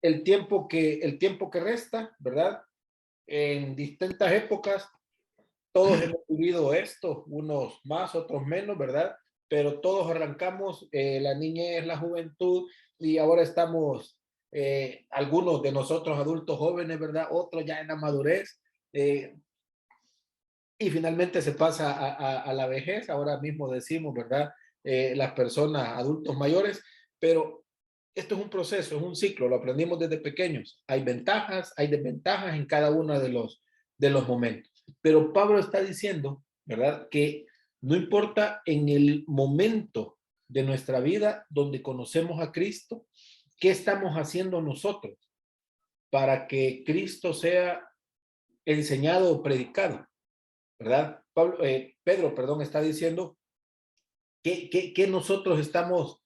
el tiempo que resta, ¿verdad? En distintas épocas, todos hemos vivido esto, unos más, otros menos, ¿verdad? Pero todos arrancamos la niñez, la juventud, y ahora estamos, algunos de nosotros adultos jóvenes, ¿verdad? Otros ya en la madurez, y finalmente se pasa a la vejez. Ahora mismo decimos, ¿verdad? Las personas, adultos mayores, pero esto es un proceso, es un ciclo, lo aprendimos desde pequeños. Hay ventajas, hay desventajas en cada uno de los momentos. Pero Pablo está diciendo, ¿verdad? Que no importa en el momento de nuestra vida donde conocemos a Cristo, ¿qué estamos haciendo nosotros para que Cristo sea enseñado o predicado? ¿Verdad? Pedro, perdón, está diciendo que nosotros estamos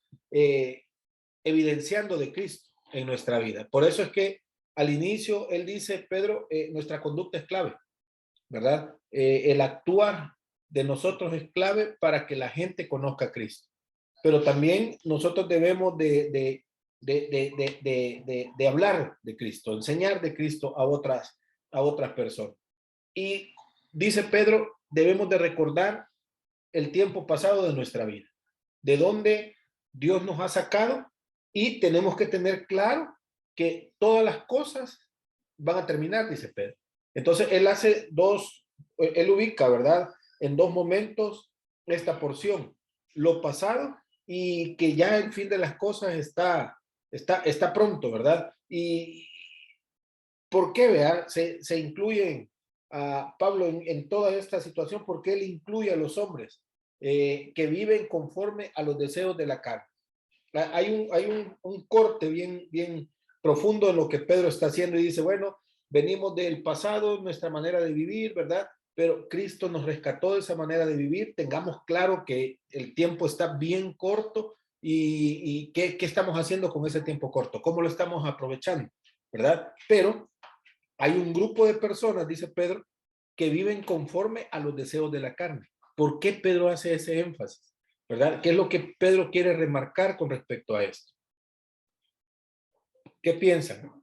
evidenciando de Cristo en nuestra vida. Por eso es que al inicio él dice, Pedro, nuestra conducta es clave, ¿verdad? El actuar de nosotros es clave para que la gente conozca a Cristo. Pero también nosotros debemos de hablar de Cristo, enseñar de Cristo a otras personas. Y dice Pedro, debemos de recordar el tiempo pasado de nuestra vida, de dónde Dios nos ha sacado, y tenemos que tener claro que todas las cosas van a terminar, dice Pedro. Entonces, él ubica, ¿verdad? En dos momentos esta porción, lo pasado y que ya el fin de las cosas está pronto, ¿verdad? Y ¿por qué, vea? Se incluyen a Pablo en toda esta situación, porque él incluye a los hombres que viven conforme a los deseos de la carne. Hay un corte bien profundo en lo que Pedro está haciendo, y dice, bueno, venimos del pasado, nuestra manera de vivir, ¿verdad? Pero Cristo nos rescató de esa manera de vivir. Tengamos claro que el tiempo está bien corto, y ¿qué estamos haciendo con ese tiempo corto? ¿Cómo lo estamos aprovechando? ¿Verdad? Pero hay un grupo de personas, dice Pedro, que viven conforme a los deseos de la carne. ¿Por qué Pedro hace ese énfasis? ¿Verdad? ¿Qué es lo que Pedro quiere remarcar con respecto a esto? ¿Qué piensan?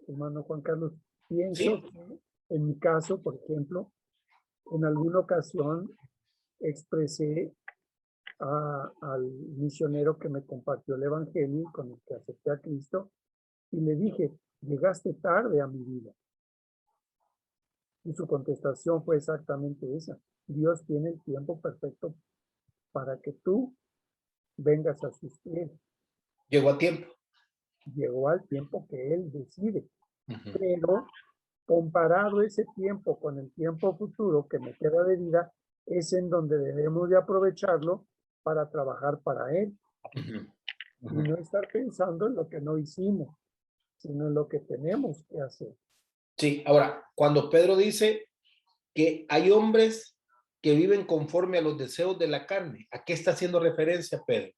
Hermano Juan Carlos, pienso ¿Sí? que en mi caso, por ejemplo, en alguna ocasión expresé al misionero que me compartió el evangelio, con el que acepté a Cristo, y le dije, llegaste tarde a mi vida. Y su contestación fue exactamente esa. Dios tiene el tiempo perfecto para que tú vengas a sus pies. Llegó a tiempo. Llegó al tiempo que Él decide. Uh-huh. Pero comparado ese tiempo con el tiempo futuro que me queda de vida, es en donde debemos de aprovecharlo para trabajar para Él. Uh-huh. Y no estar pensando en lo que no hicimos, sino en lo que tenemos que hacer. Sí, ahora, cuando Pedro dice que hay hombres que viven conforme a los deseos de la carne, ¿a qué está haciendo referencia Pedro?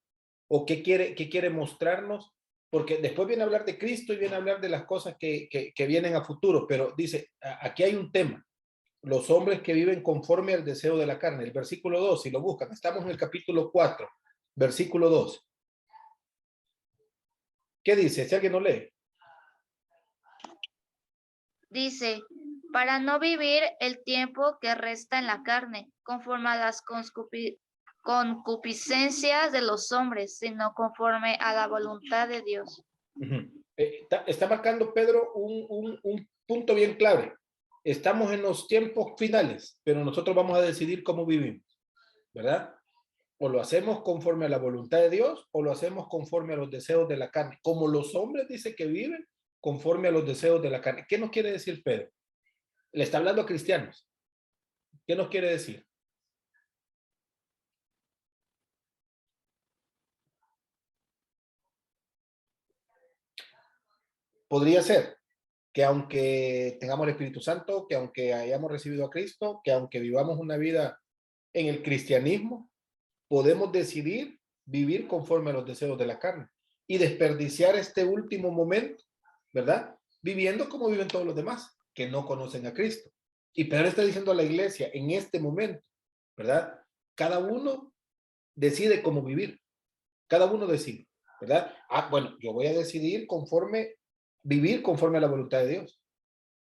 ¿O qué quiere mostrarnos? Porque después viene a hablar de Cristo y viene a hablar de las cosas que vienen a futuro, pero dice, aquí hay un tema: los hombres que viven conforme al deseo de la carne. El versículo 2, si lo buscan, estamos en el capítulo 4, versículo 2. ¿Qué dice? Si alguien no lee. Dice, para no vivir el tiempo que resta en la carne, conforme a las concupiscencias de los hombres, sino conforme a la voluntad de Dios. Uh-huh. Está marcando Pedro un punto bien clave. Estamos en los tiempos finales, pero nosotros vamos a decidir cómo vivimos, ¿verdad? O lo hacemos conforme a la voluntad de Dios, o lo hacemos conforme a los deseos de la carne, como los hombres dice que viven conforme a los deseos de la carne. ¿Qué nos quiere decir Pedro? Le está hablando a cristianos. ¿Qué nos quiere decir? Podría ser que aunque tengamos el Espíritu Santo, que aunque hayamos recibido a Cristo, que aunque vivamos una vida en el cristianismo, podemos decidir vivir conforme a los deseos de la carne y desperdiciar este último momento, ¿verdad? Viviendo como viven todos los demás que no conocen a Cristo. Y Pedro está diciendo a la iglesia en este momento, ¿verdad? Cada uno decide cómo vivir. Cada uno decide, ¿verdad? Ah, bueno, yo voy a decidir vivir conforme a la voluntad de Dios.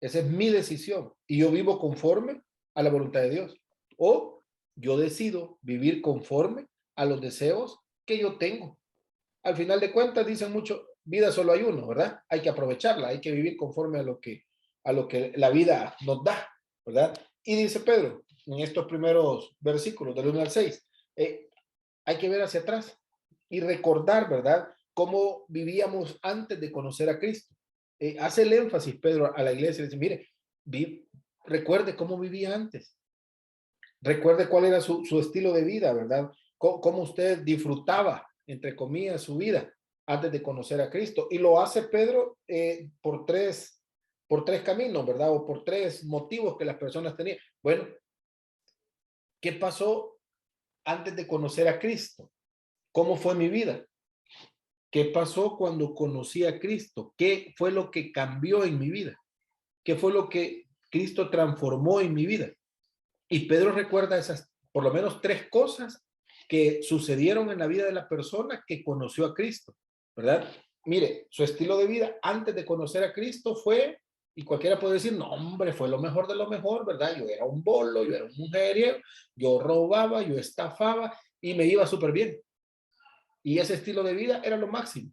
Esa es mi decisión. Y yo vivo conforme a la voluntad de Dios. O yo decido vivir conforme a los deseos que yo tengo. Al final de cuentas, dicen mucho, vida solo hay uno, ¿verdad? Hay que aprovecharla, hay que vivir conforme a lo que la vida nos da, ¿verdad? Y dice Pedro, en estos primeros versículos, del 1 al 6, hay que ver hacia atrás y recordar, ¿verdad? Cómo vivíamos antes de conocer a Cristo. Hace el énfasis, Pedro, a la iglesia, dice, mire, recuerde cómo vivía antes. Recuerde cuál era su estilo de vida, ¿verdad? Cómo usted disfrutaba, entre comillas, su vida antes de conocer a Cristo. Y lo hace Pedro por tres caminos, ¿verdad? O por tres motivos que las personas tenían. Bueno, ¿qué pasó antes de conocer a Cristo? ¿Cómo fue mi vida? ¿Qué pasó cuando conocí a Cristo? ¿Qué fue lo que cambió en mi vida? ¿Qué fue lo que Cristo transformó en mi vida? Y Pedro recuerda esas, por lo menos tres cosas que sucedieron en la vida de la persona que conoció a Cristo, ¿verdad? Mire, su estilo de vida antes de conocer a Cristo fue, y cualquiera puede decir, no, hombre, fue lo mejor de lo mejor, ¿verdad? Yo era un bolo, yo era un mujeriego, yo robaba, yo estafaba y me iba súper bien. Y ese estilo de vida era lo máximo.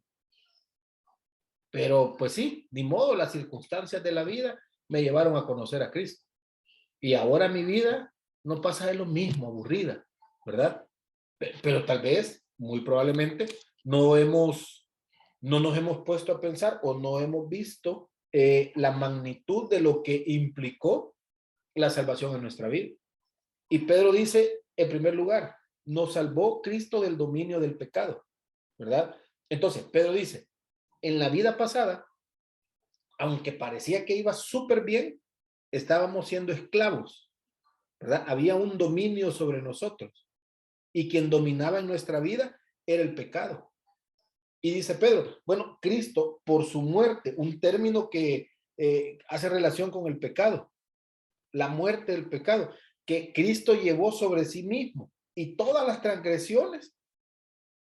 Pero pues sí, ni modo, las circunstancias de la vida me llevaron a conocer a Cristo. Y ahora mi vida no pasa de lo mismo, aburrida, ¿verdad? Pero tal vez, muy probablemente, no nos hemos puesto a pensar o no hemos visto la magnitud de lo que implicó la salvación en nuestra vida. Y Pedro dice, en primer lugar, nos salvó Cristo del dominio del pecado, ¿verdad? Entonces, Pedro dice, en la vida pasada, aunque parecía que iba súper bien, estábamos siendo esclavos, ¿verdad? Había un dominio sobre nosotros y quien dominaba en nuestra vida era el pecado. Y dice Pedro, bueno, Cristo por su muerte, un término que hace relación con el pecado, la muerte del pecado, que Cristo llevó sobre sí mismo y todas las transgresiones,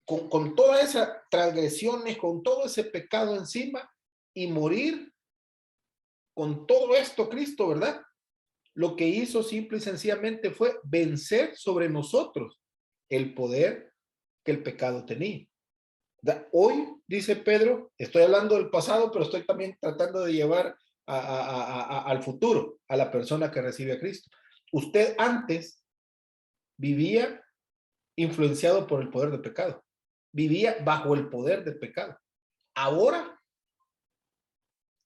con todas esas transgresiones, con todo ese pecado encima y morir con todo esto Cristo, ¿verdad? Lo que hizo simple y sencillamente fue vencer sobre nosotros el poder que el pecado tenía. Hoy, dice Pedro, estoy hablando del pasado, pero estoy también tratando de llevar al futuro, a la persona que recibe a Cristo. Usted antes vivía influenciado por el poder del pecado, vivía bajo el poder del pecado. Ahora,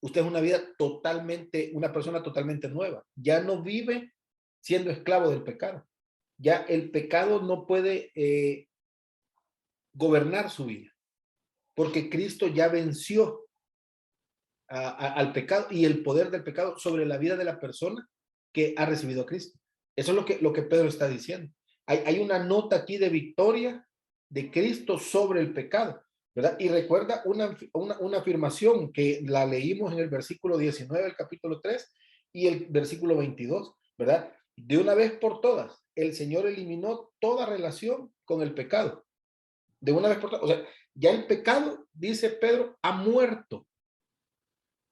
usted es una persona totalmente nueva. Ya no vive siendo esclavo del pecado. Ya el pecado no puede gobernar su vida, porque Cristo ya venció al pecado y el poder del pecado sobre la vida de la persona que ha recibido a Cristo. Eso es lo que Pedro está diciendo. Hay una nota aquí de victoria de Cristo sobre el pecado, ¿verdad? Y recuerda una afirmación que la leímos en el versículo 19 del capítulo 3 y el versículo 22, ¿verdad? De una vez por todas, el Señor eliminó toda relación con el pecado. De una vez por todas. O sea, ya el pecado, dice Pedro, ha muerto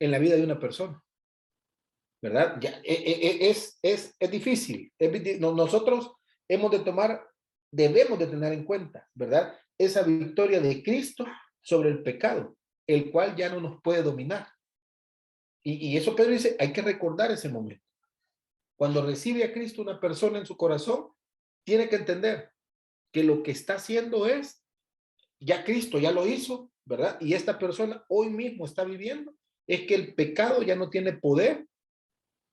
en la vida de una persona, ¿verdad? Ya, es difícil. Nosotros debemos de tener en cuenta, ¿verdad? Esa victoria de Cristo sobre el pecado, el cual ya no nos puede dominar. Y eso Pedro dice, hay que recordar ese momento. Cuando recibe a Cristo una persona en su corazón, tiene que entender que lo que está haciendo es, ya Cristo ya lo hizo, ¿verdad? Y esta persona hoy mismo está viviendo, es que el pecado ya no tiene poder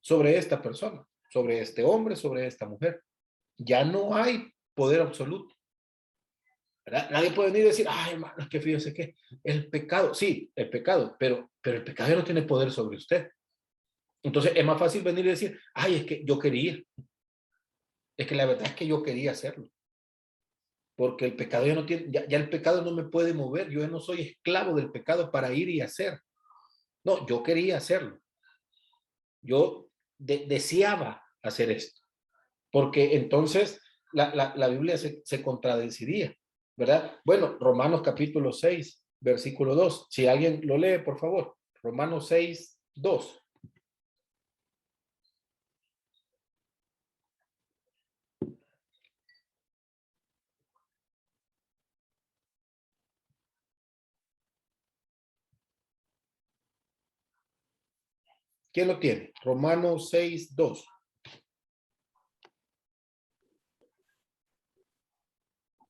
sobre esta persona, sobre este hombre, sobre esta mujer. Ya no hay poder absoluto, ¿verdad? Nadie puede venir y decir, ay, hermano, es que fíjese que el pecado, sí, el pecado, pero el pecado ya no tiene poder sobre usted. Entonces es más fácil venir y decir, ay, es que yo quería. Es que la verdad es que yo quería hacerlo. Porque el pecado ya no tiene, ya el pecado no me puede mover. Yo ya no soy esclavo del pecado para ir y hacer. No, yo quería hacerlo. Yo deseaba hacer esto, porque entonces la Biblia se contradeciría, ¿verdad? Bueno, Romanos capítulo 6, versículo 2. Si alguien lo lee, por favor. Romanos 6, 2. ¿Quién lo tiene? Romanos 6, 2.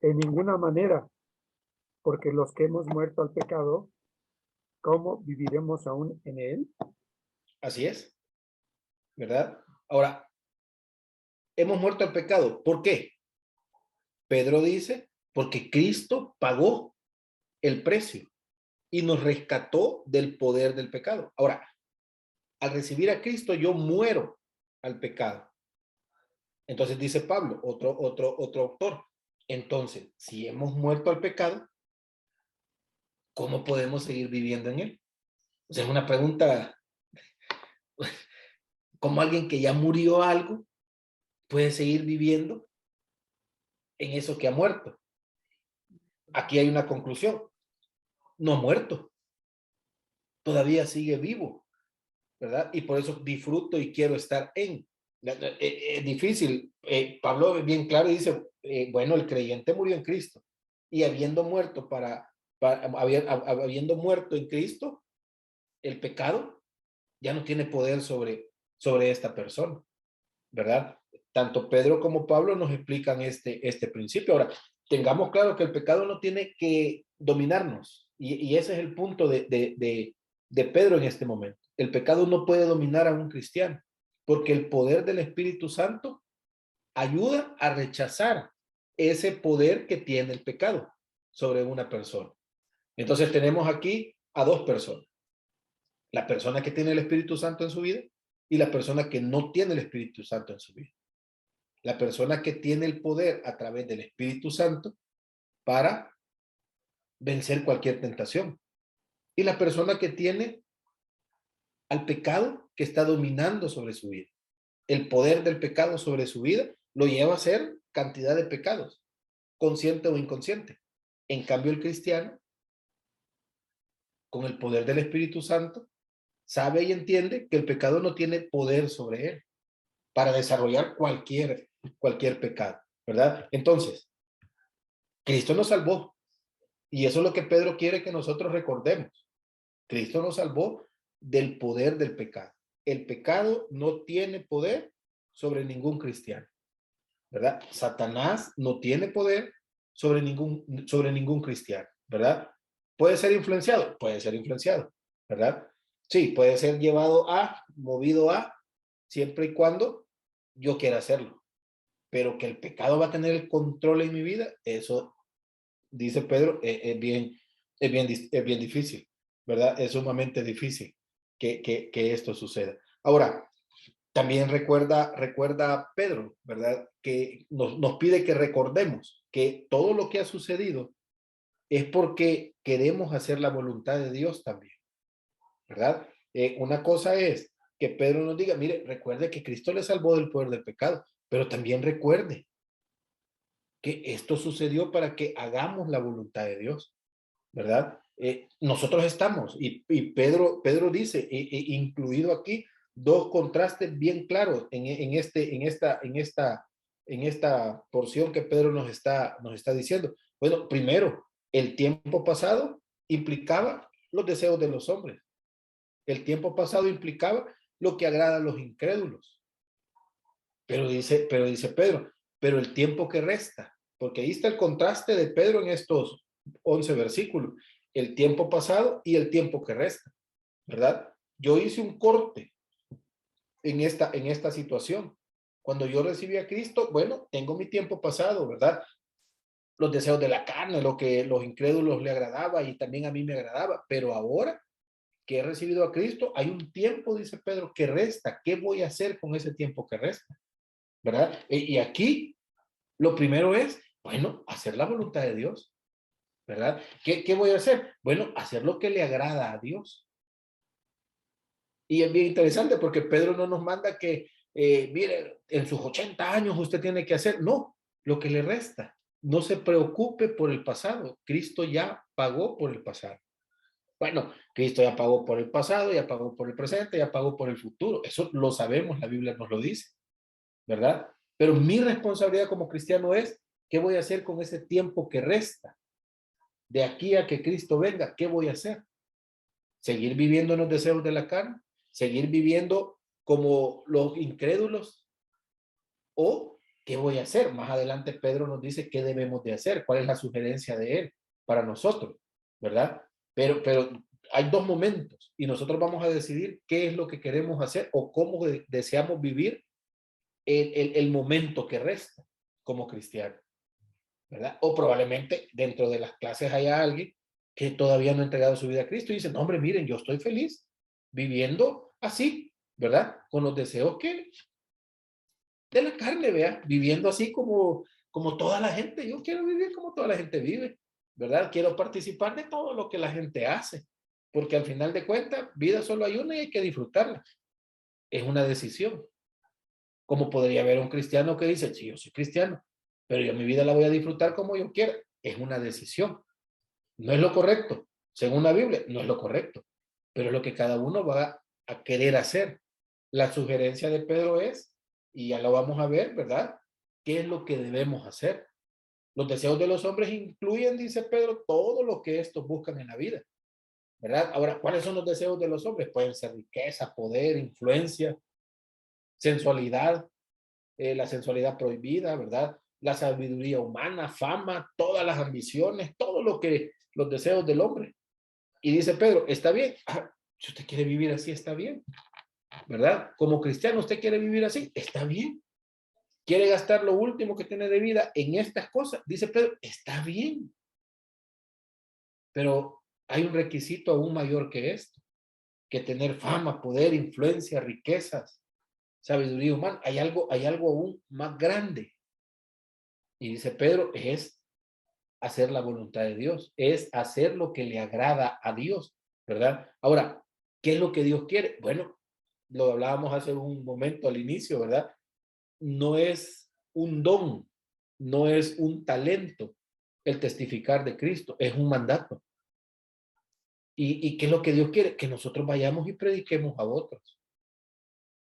En ninguna manera, porque los que hemos muerto al pecado, ¿cómo viviremos aún en él? Así es, ¿verdad? Ahora, hemos muerto al pecado. ¿Por qué? Pedro dice, porque Cristo pagó el precio y nos rescató del poder del pecado. Ahora, al recibir a Cristo, yo muero al pecado. Entonces dice Pablo, otro autor. Entonces, si hemos muerto al pecado, ¿cómo podemos seguir viviendo en él? O sea, es una pregunta, ¿cómo alguien que ya murió algo puede seguir viviendo en eso que ha muerto? Aquí hay una conclusión. No ha muerto. Todavía sigue vivo, ¿verdad? Y por eso disfruto y quiero estar en. Es difícil. Pablo bien claro dice, bueno, el creyente murió en Cristo y habiendo muerto habiendo muerto en Cristo, el pecado ya no tiene poder sobre esta persona, ¿verdad? Tanto Pedro como Pablo nos explican este principio. Ahora, tengamos claro que el pecado no tiene que dominarnos y ese es el punto de Pedro en este momento. El pecado no puede dominar a un cristiano porque el poder del Espíritu Santo ayuda a rechazar ese poder que tiene el pecado sobre una persona. Entonces tenemos aquí a dos personas. La persona que tiene el Espíritu Santo en su vida y la persona que no tiene el Espíritu Santo en su vida. La persona que tiene el poder a través del Espíritu Santo para vencer cualquier tentación. Y la persona que tiene al pecado que está dominando sobre su vida. El poder del pecado sobre su vida lo lleva a hacer cantidad de pecados, consciente o inconsciente. En cambio, el cristiano, con el poder del Espíritu Santo, sabe y entiende que el pecado no tiene poder sobre él para desarrollar cualquier pecado, ¿verdad? Entonces, Cristo nos salvó y eso es lo que Pedro quiere que nosotros recordemos. Cristo nos salvó del poder del pecado. El pecado no tiene poder sobre ningún cristiano, ¿verdad? Satanás no tiene poder sobre ningún cristiano, ¿verdad? ¿Puede ser influenciado? Puede ser influenciado, ¿verdad? Sí, puede ser movido a, siempre y cuando yo quiera hacerlo. Pero que el pecado va a tener el control en mi vida, eso, dice Pedro, es bien difícil, ¿verdad? Es sumamente difícil que esto suceda. Ahora, también recuerda Pedro, ¿verdad? Que nos pide que recordemos que todo lo que ha sucedido es porque queremos hacer la voluntad de Dios también, ¿verdad? Una cosa es que Pedro nos diga, mire, recuerde que Cristo le salvó del poder del pecado, pero también recuerde que esto sucedió para que hagamos la voluntad de Dios, ¿verdad? Nosotros estamos, y Pedro dice, incluido aquí, dos contrastes bien claros en esta porción que Pedro nos está diciendo. Bueno, primero, el tiempo pasado implicaba los deseos de los hombres. El tiempo pasado implicaba lo que agrada a los incrédulos. Pero dice Pedro, pero el tiempo que resta, porque ahí está el contraste de Pedro en estos 11 versículos, el tiempo pasado y el tiempo que resta, ¿verdad? Yo hice un corte en esta situación. Cuando yo recibí a Cristo, bueno, tengo mi tiempo pasado, ¿verdad? Los deseos de la carne, lo que los incrédulos le agradaba y también a mí me agradaba, pero ahora que he recibido a Cristo, hay un tiempo, dice Pedro, que resta. ¿Qué voy a hacer con ese tiempo que resta? ¿Verdad? Y aquí lo primero es, bueno, hacer la voluntad de Dios, ¿verdad? ¿Qué voy a hacer? Bueno, hacer lo que le agrada a Dios. Y es bien interesante porque Pedro no nos manda que, mire, en sus 80 años usted tiene que hacer. No, lo que le resta. No se preocupe por el pasado. Cristo ya pagó por el pasado. Bueno, Cristo ya pagó por el pasado, ya pagó por el presente, ya pagó por el futuro. Eso lo sabemos, la Biblia nos lo dice, ¿verdad? Pero mi responsabilidad como cristiano es, ¿qué voy a hacer con ese tiempo que resta? De aquí a que Cristo venga, ¿qué voy a hacer? ¿Seguir viviendo en los deseos de la carne? ¿Seguir viviendo como los incrédulos? ¿O qué voy a hacer? Más adelante Pedro nos dice qué debemos de hacer, cuál es la sugerencia de él para nosotros, ¿verdad? Pero hay dos momentos y nosotros vamos a decidir qué es lo que queremos hacer o cómo deseamos vivir el momento que resta como cristiano, ¿verdad? O probablemente dentro de las clases haya alguien que todavía no ha entregado su vida a Cristo y dice, no, hombre, miren, yo estoy feliz viviendo así, ¿verdad? Con los deseos que de la carne, vea, viviendo así como toda la gente. Yo quiero vivir como toda la gente vive, ¿verdad? Quiero participar de todo lo que la gente hace, porque al final de cuentas, vida solo hay una y hay que disfrutarla. Es una decisión. Como podría haber un cristiano que dice, sí, yo soy cristiano, pero yo mi vida la voy a disfrutar como yo quiera. Es una decisión. No es lo correcto. Según la Biblia, no es lo correcto, pero es lo que cada uno va a querer hacer. La sugerencia de Pedro es, y ya lo vamos a ver, ¿verdad? ¿Qué es lo que debemos hacer? Los deseos de los hombres incluyen, dice Pedro, todo lo que estos buscan en la vida, ¿verdad? Ahora, ¿cuáles son los deseos de los hombres? Pueden ser riqueza, poder, influencia, sensualidad, la sensualidad prohibida, ¿verdad? La sabiduría humana, fama, todas las ambiciones, todo lo que los deseos del hombre. Y dice Pedro, está bien, si usted quiere vivir así, está bien, ¿verdad? Como cristiano, usted quiere vivir así, está bien. Quiere gastar lo último que tiene de vida en estas cosas, dice Pedro, está bien. Pero hay un requisito aún mayor que esto, que tener fama, poder, influencia, riquezas, sabiduría humana. Hay algo aún más grande. Y dice Pedro, es hacer la voluntad de Dios, es hacer lo que le agrada a Dios, ¿verdad? Ahora, ¿qué es lo que Dios quiere? Bueno, lo hablábamos hace un momento al inicio, ¿verdad? No es un don, no es un talento el testificar de Cristo, es un mandato. ¿Y qué es lo que Dios quiere? Que nosotros vayamos y prediquemos a otros.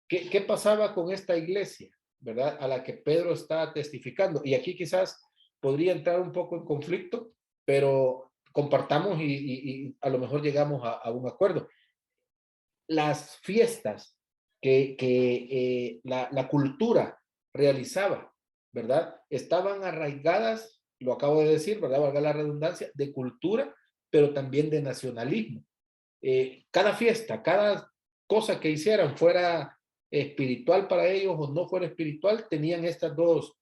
¿Qué pasaba con esta iglesia, verdad? A la que Pedro está testificando. Y aquí quizás podría entrar un poco en conflicto, pero compartamos y a lo mejor llegamos a un acuerdo. Las fiestas que la cultura realizaba, ¿verdad? Estaban arraigadas, lo acabo de decir, ¿verdad? Valga la redundancia, de cultura, pero también de nacionalismo. Cada fiesta, cada cosa que hicieran, fuera espiritual para ellos o no fuera espiritual, tenían estas dos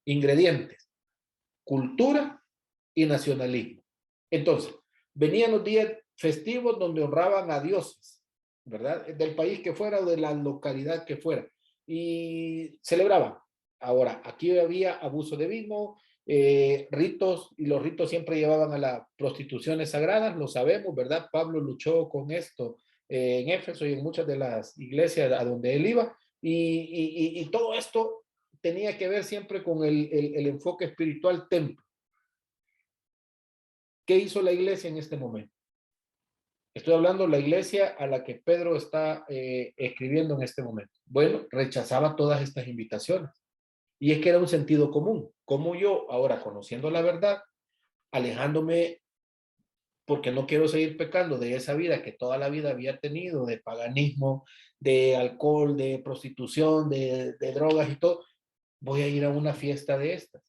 ingredientes, cultura y nacionalismo. Entonces, venían los días festivos donde honraban a dioses, ¿verdad? Del país que fuera o de la localidad que fuera, y celebraban. Ahora, aquí había abuso de vino, ritos, y los ritos siempre llevaban a las prostituciones sagradas, lo sabemos, ¿verdad? Pablo luchó con esto en Éfeso y en muchas de las iglesias a donde él iba, y todo esto tenía que ver siempre con el enfoque espiritual templo. ¿Qué hizo la iglesia en este momento? Estoy hablando de la iglesia a la que Pedro está escribiendo en este momento. Bueno, rechazaba todas estas invitaciones. Y es que era un sentido común. Como yo, ahora conociendo la verdad, alejándome porque no quiero seguir pecando de esa vida que toda la vida había tenido, de paganismo, de alcohol, de prostitución, de drogas y todo, voy a ir a una fiesta de estas.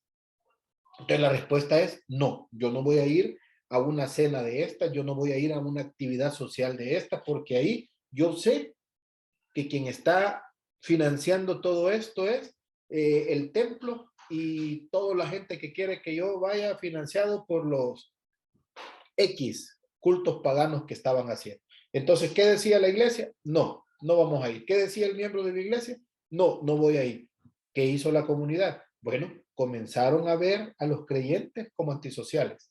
Entonces la respuesta es no, yo no voy a ir a una cena de esta, yo no voy a ir a una actividad social de esta, porque ahí yo sé que quien está financiando todo esto es el templo y toda la gente que quiere que yo vaya financiado por los X cultos paganos que estaban haciendo. Entonces, ¿qué decía la iglesia? No, no vamos a ir. ¿Qué decía el miembro de la iglesia? No, no voy a ir. ¿Qué hizo la comunidad? Bueno, comenzaron a ver a los creyentes como antisociales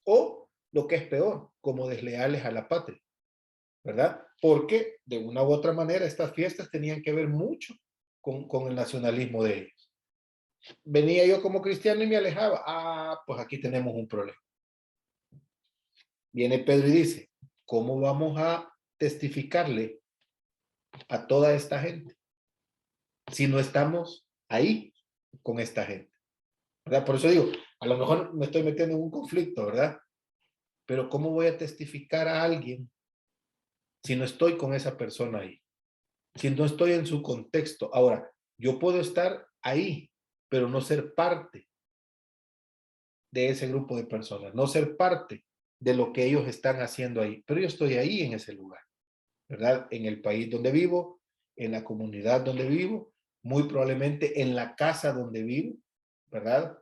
o, lo que es peor, como desleales a la patria. ¿verdad? Porque de una u otra manera estas fiestas tenían que ver mucho con el nacionalismo de ellos. Venía yo como cristiano y me alejaba. Ah, pues aquí tenemos un problema. Viene Pedro y dice, ¿cómo vamos a testificarle a toda esta gente si no estamos ahí con esta gente? ¿Verdad? Por eso digo, a lo mejor me estoy metiendo en un conflicto, ¿verdad? Pero ¿cómo voy a testificar a alguien si no estoy con esa persona ahí? Si no estoy en su contexto. Ahora, yo puedo estar ahí, pero no ser parte de ese grupo de personas, no ser parte de lo que ellos están haciendo ahí, pero yo estoy ahí en ese lugar, ¿verdad? En el país donde vivo, en la comunidad donde vivo, muy probablemente en la casa donde vivo, ¿verdad?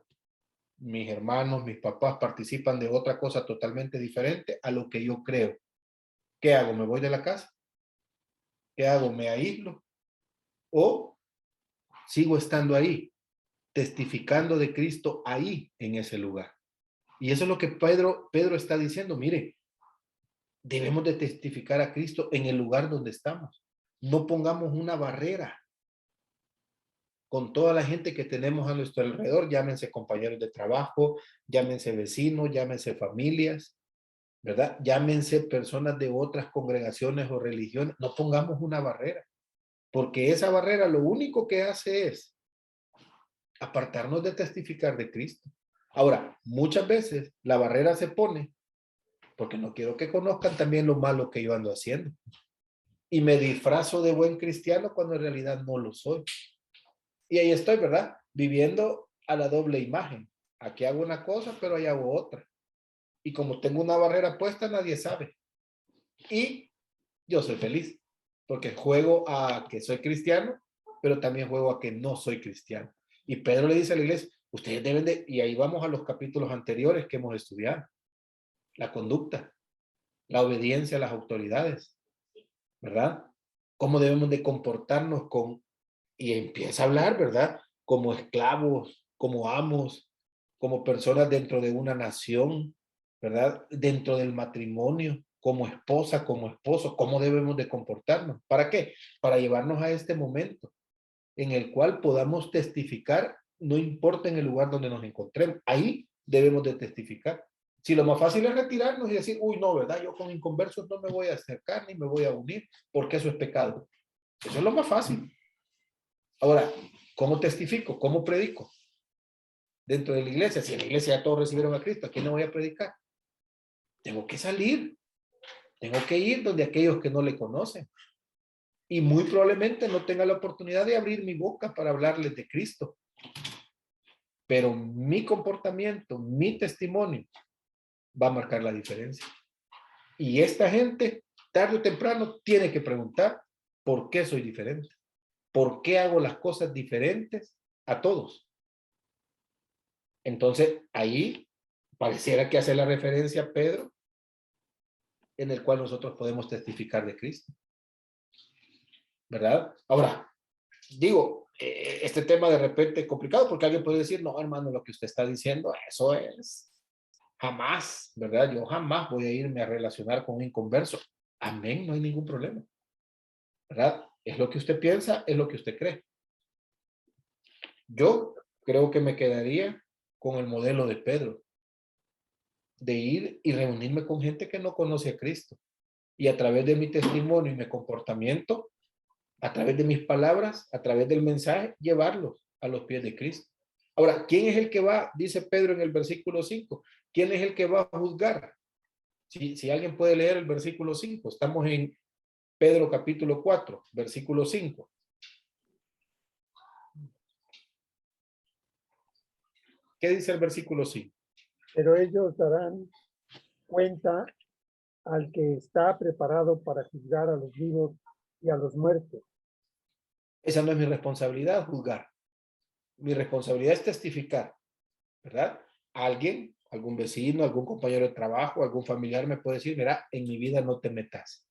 Mis hermanos, mis papás participan de otra cosa totalmente diferente a lo que yo creo. ¿Qué hago? ¿Me voy de la casa? ¿Qué hago? ¿Me aíslo? ¿O sigo estando ahí, testificando de Cristo ahí, en ese lugar? Y eso es lo que Pedro está diciendo. Mire, debemos de testificar a Cristo en el lugar donde estamos. No pongamos una barrera con toda la gente que tenemos a nuestro alrededor, llámense compañeros de trabajo, llámense vecinos, llámense familias, ¿verdad? Llámense personas de otras congregaciones o religiones. No pongamos una barrera, porque esa barrera lo único que hace es apartarnos de testificar de Cristo. Ahora, muchas veces la barrera se pone porque no quiero que conozcan también lo malo que yo ando haciendo. Y me disfrazo de buen cristiano cuando en realidad no lo soy. Y ahí estoy, ¿verdad? Viviendo a la doble imagen. Aquí hago una cosa, pero ahí hago otra. Y como tengo una barrera puesta, nadie sabe. Y yo soy feliz, porque juego a que soy cristiano, pero también juego a que no soy cristiano. Y Pedro le dice a la iglesia, ustedes deben de, y ahí vamos a los capítulos anteriores que hemos estudiado, la conducta, la obediencia a las autoridades, ¿verdad? Cómo debemos de comportarnos con, y empieza a hablar, ¿verdad? Como esclavos, como amos, como personas dentro de una nación, ¿verdad? Dentro del matrimonio, como esposa, como esposo, cómo debemos de comportarnos. ¿Para qué? Para llevarnos a este momento en el cual podamos testificar, no importa en el lugar donde nos encontremos, ahí debemos de testificar. Si lo más fácil es retirarnos y decir, uy, no, ¿verdad? Yo con inconversos no me voy a acercar ni me voy a unir, porque eso es pecado. Eso es lo más fácil. Ahora, ¿cómo testifico? ¿Cómo predico? Dentro de la iglesia, si en la iglesia ya todos recibieron a Cristo, ¿a quién le voy a predicar? Tengo que salir, tengo que ir donde aquellos que no le conocen. Y muy probablemente no tenga la oportunidad de abrir mi boca para hablarles de Cristo. Pero mi comportamiento, mi testimonio va a marcar la diferencia. Y esta gente, tarde o temprano, tiene que preguntar por qué soy diferente. ¿Por qué hago las cosas diferentes a todos? Entonces, ahí pareciera que hace la referencia a Pedro, en el cual nosotros podemos testificar de Cristo. ¿Verdad? Ahora, digo, este tema de repente es complicado porque alguien puede decir, no, hermano, lo que usted está diciendo, eso es jamás, ¿verdad? Yo jamás voy a irme a relacionar con un inconverso. Amén, no hay ningún problema. ¿Verdad? Es lo que usted piensa, es lo que usted cree. Yo creo que me quedaría con el modelo de Pedro, de ir y reunirme con gente que no conoce a Cristo. Y a través de mi testimonio y mi comportamiento, a través de mis palabras, a través del mensaje, llevarlos a los pies de Cristo. Ahora, ¿quién es el que va? Dice Pedro en el versículo 5. ¿Quién es el que va a juzgar? Si alguien puede leer el versículo 5. Estamos en Pedro capítulo 4, versículo 5. ¿Qué dice el versículo 5? Pero ellos darán cuenta al que está preparado para juzgar a los vivos y a los muertos. Esa no es mi responsabilidad, juzgar. Mi responsabilidad es testificar, ¿verdad? Alguien, algún vecino, algún compañero de trabajo, algún familiar me puede decir, mira, en mi vida no te metas.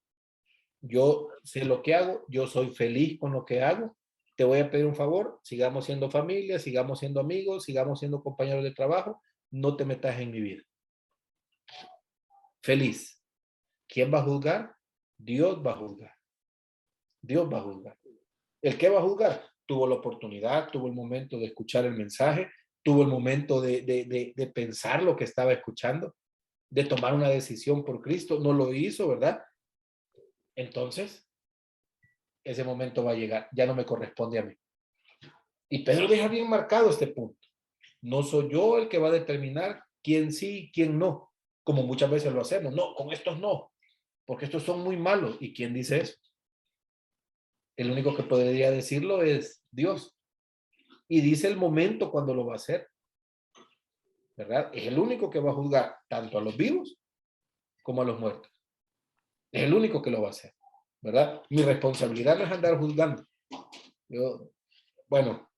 Yo sé lo que hago, yo soy feliz con lo que hago. Te voy a pedir un favor, sigamos siendo familia, sigamos siendo amigos, sigamos siendo compañeros de trabajo, no te metas en mi vida. Feliz. ¿Quién va a juzgar? Dios va a juzgar. Dios va a juzgar. ¿El qué va a juzgar? Tuvo la oportunidad, tuvo el momento de escuchar el mensaje, tuvo el momento de pensar lo que estaba escuchando, de tomar una decisión por Cristo. No lo hizo, ¿verdad? Entonces, ese momento va a llegar. Ya no me corresponde a mí. Y Pedro deja bien marcado este punto. No soy yo el que va a determinar quién sí y quién no, como muchas veces lo hacemos. No, con estos no, porque estos son muy malos. ¿Y quién dice eso? El único que podría decirlo es Dios. Y dice el momento cuando lo va a hacer, ¿verdad? Es el único que va a juzgar tanto a los vivos como a los muertos. Es el único que lo va a hacer, ¿verdad? Mi responsabilidad no es andar juzgando. Yo, bueno,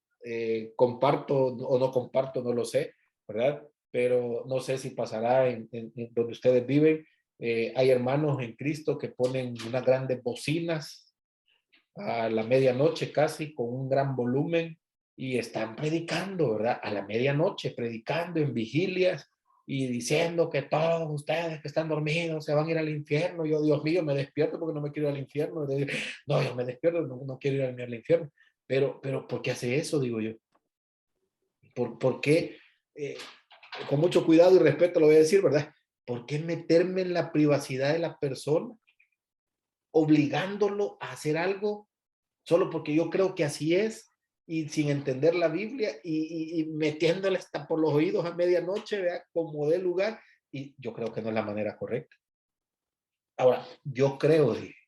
comparto o no comparto, no lo sé, ¿verdad? Pero no sé si pasará en donde ustedes viven. Hay hermanos en Cristo que ponen unas grandes bocinas a la medianoche casi con un gran volumen y están predicando, ¿verdad? A la medianoche, predicando en vigilias y diciendo que todos ustedes que están dormidos se van a ir al infierno. Yo, Dios mío, me despierto porque no me quiero ir al infierno. No, yo me despierto, no quiero ir al infierno. Pero, ¿por qué hace eso? Digo yo. ¿Por qué? Con mucho cuidado y respeto lo voy a decir, ¿verdad? ¿Por qué meterme en la privacidad de la persona, obligándolo a hacer algo solo porque yo creo que así es y sin entender la Biblia y metiéndole hasta por los oídos a medianoche, ¿verdad? Como de lugar? Y yo creo que no es la manera correcta. Ahora, yo creo,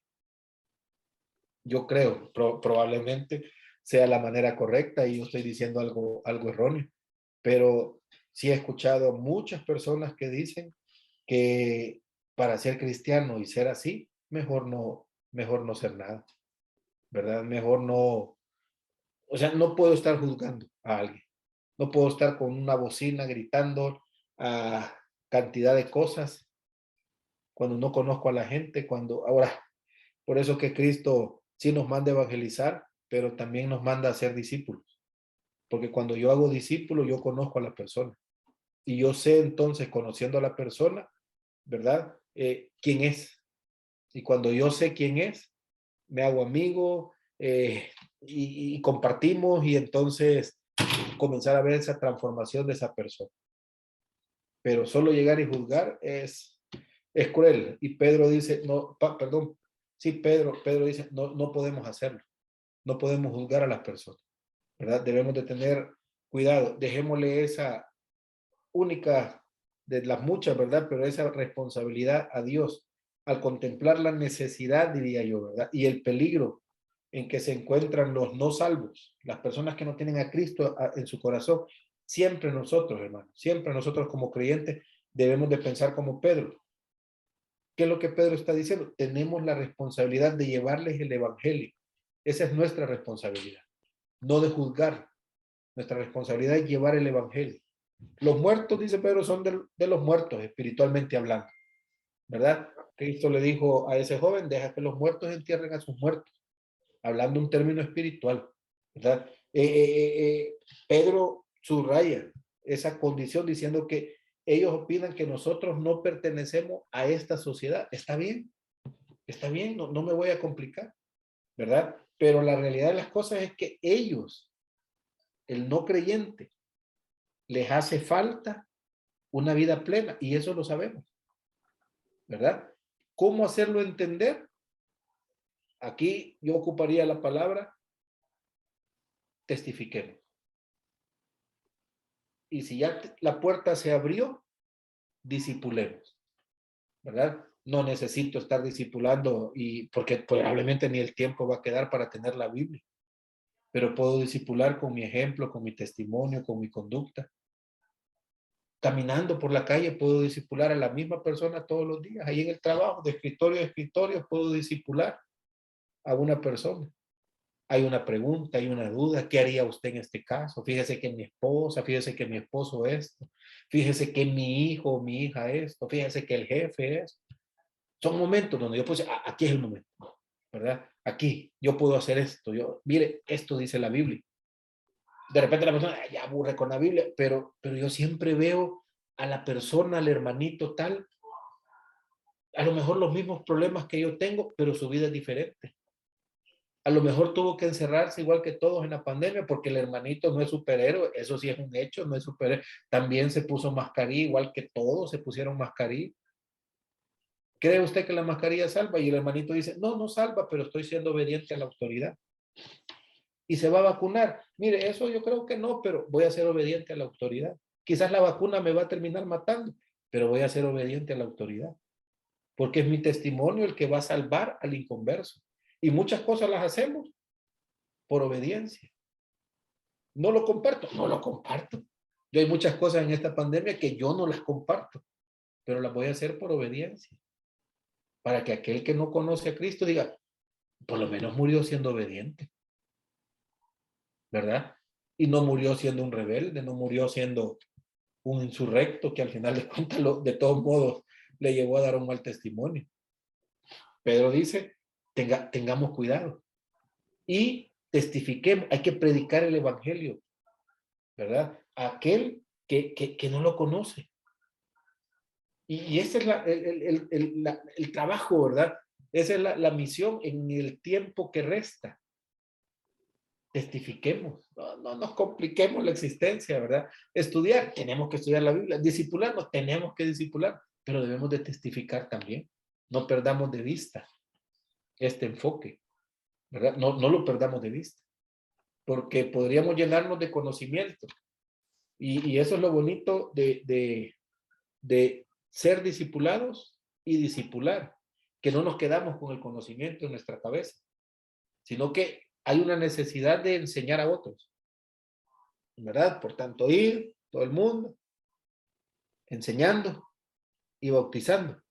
probablemente sea la manera correcta y yo estoy diciendo algo erróneo, pero sí he escuchado muchas personas que dicen que para ser cristiano y ser así, mejor no ser nada, ¿verdad? Mejor no, o sea, no puedo estar juzgando a alguien, no puedo estar con una bocina gritando a cantidad de cosas cuando no conozco a la gente, ahora, por eso que Cristo sí nos manda a evangelizar, pero también nos manda a ser discípulos, porque cuando yo hago discípulo, yo conozco a la persona y yo sé entonces, conociendo a la persona, ¿verdad? ¿Quién es? Y cuando yo sé quién es, me hago amigo y compartimos y entonces comenzar a ver esa transformación de esa persona. Pero solo llegar y juzgar es cruel. Y Pedro dice, no, perdón, sí, Pedro dice, no podemos hacerlo. No podemos juzgar a las personas, ¿verdad? Debemos de tener cuidado. Dejémosle esa única de las muchas, ¿verdad? Pero esa responsabilidad a Dios al contemplar la necesidad, diría yo, ¿verdad? Y el peligro en que se encuentran los no salvos, las personas que no tienen a Cristo en su corazón. Siempre nosotros, hermanos, siempre nosotros como creyentes debemos de pensar como Pedro. ¿Qué es lo que Pedro está diciendo? Tenemos la responsabilidad de llevarles el evangelio. Esa es nuestra responsabilidad, no de juzgar. Nuestra responsabilidad es llevar el evangelio. Los muertos, dice Pedro, son de los muertos, espiritualmente hablando, ¿verdad? Cristo le dijo a ese joven, deja que los muertos entierren a sus muertos, hablando un término espiritual, ¿verdad? Pedro subraya esa condición diciendo que ellos opinan que nosotros no pertenecemos a esta sociedad. Está bien, no me voy a complicar, ¿verdad? Pero la realidad de las cosas es que ellos, el no creyente, les hace falta una vida plena y eso lo sabemos, ¿verdad? ¿Cómo hacerlo entender? Aquí yo ocuparía la palabra testifiquemos. Y si ya la puerta se abrió, discipulemos, ¿verdad? No necesito estar discipulando y porque probablemente ni el tiempo va a quedar para tener la Biblia, pero puedo discipular con mi ejemplo, con mi testimonio, con mi conducta. Caminando por la calle puedo discipular a la misma persona todos los días. Ahí en el trabajo, de escritorio a escritorio, puedo discipular a una persona. Hay una pregunta, hay una duda, ¿qué haría usted en este caso? Fíjese que mi esposa, fíjese que mi esposo esto, fíjese que mi hijo o mi hija esto, fíjese que el jefe es. Son momentos donde yo puedo decir, aquí es el momento, ¿verdad? Aquí yo puedo hacer esto. Mire, esto dice la Biblia. De repente la persona ya aburre con la Biblia, pero yo siempre veo a la persona, al hermanito tal, a lo mejor los mismos problemas que yo tengo, pero su vida es diferente. A lo mejor tuvo que encerrarse igual que todos en la pandemia porque el hermanito no es superhéroe, eso sí es un hecho, no es superhéroe. También se puso mascarilla igual que todos se pusieron mascarilla. ¿Cree usted que la mascarilla salva? Y el hermanito dice, no, no salva, pero estoy siendo obediente a la autoridad. Y se va a vacunar. Mire, eso yo creo que no, pero voy a ser obediente a la autoridad. Quizás la vacuna me va a terminar matando, pero voy a ser obediente a la autoridad. Porque es mi testimonio el que va a salvar al inconverso. Y muchas cosas las hacemos por obediencia. No lo comparto, no lo comparto. Yo hay muchas cosas en esta pandemia que yo no las comparto, pero las voy a hacer por obediencia. Para que aquel que no conoce a Cristo diga, por lo menos murió siendo obediente. ¿Verdad? Y no murió siendo un rebelde, no murió siendo un insurrecto que al final de cuentas, de todos modos, le llevó a dar un mal testimonio. Pedro dice, tengamos cuidado y testifiquemos, hay que predicar el evangelio, ¿verdad? A aquel que no lo conoce. Y ese es el trabajo, ¿verdad? Esa es la misión en el tiempo que resta. Testifiquemos, no nos compliquemos la existencia, ¿verdad? Estudiar, tenemos que estudiar la Biblia. Discipularnos, tenemos que discipular, pero debemos de testificar también. No perdamos de vista este enfoque, ¿verdad? No lo perdamos de vista, porque podríamos llenarnos de conocimiento. Y eso es lo bonito de ser discipulados y discipular, que no nos quedamos con el conocimiento en nuestra cabeza, sino que hay una necesidad de enseñar a otros, ¿verdad? Por tanto, ir todo el mundo enseñando y bautizando,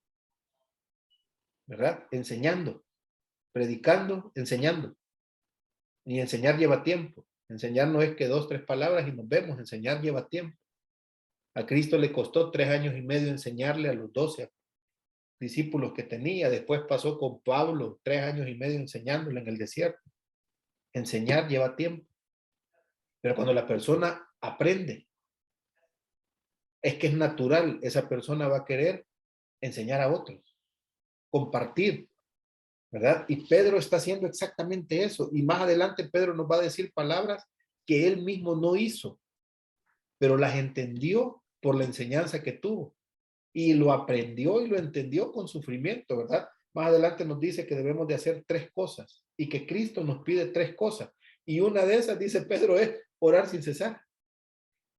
¿verdad? Enseñando, predicando, enseñando. Y enseñar lleva tiempo. Enseñar no es que 2, 3 palabras y nos vemos. Enseñar lleva tiempo. A Cristo le costó 3 años y medio enseñarle a los 12 discípulos que tenía. Después pasó con Pablo 3 años y medio enseñándole en el desierto. Enseñar lleva tiempo. Pero cuando la persona aprende, es que es natural, esa persona va a querer enseñar a otros, compartir, ¿verdad? Y Pedro está haciendo exactamente eso. Y más adelante Pedro nos va a decir palabras que él mismo no hizo, pero las entendió por la enseñanza que tuvo. Y lo aprendió y lo entendió con sufrimiento, ¿verdad? Más adelante nos dice que debemos de hacer 3 cosas y que Cristo nos pide 3 cosas. Y una de esas, dice Pedro, es orar sin cesar.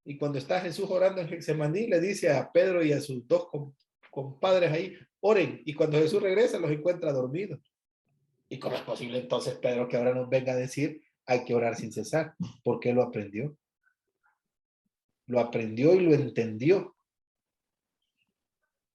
Y cuando está Jesús orando en Getsemaní, le dice a Pedro y a sus 2 compadres ahí, oren. Y cuando Jesús regresa, los encuentra dormidos. ¿Y cómo es posible entonces, Pedro, que ahora nos venga a decir hay que orar sin cesar? Porque lo aprendió. Lo aprendió y lo entendió.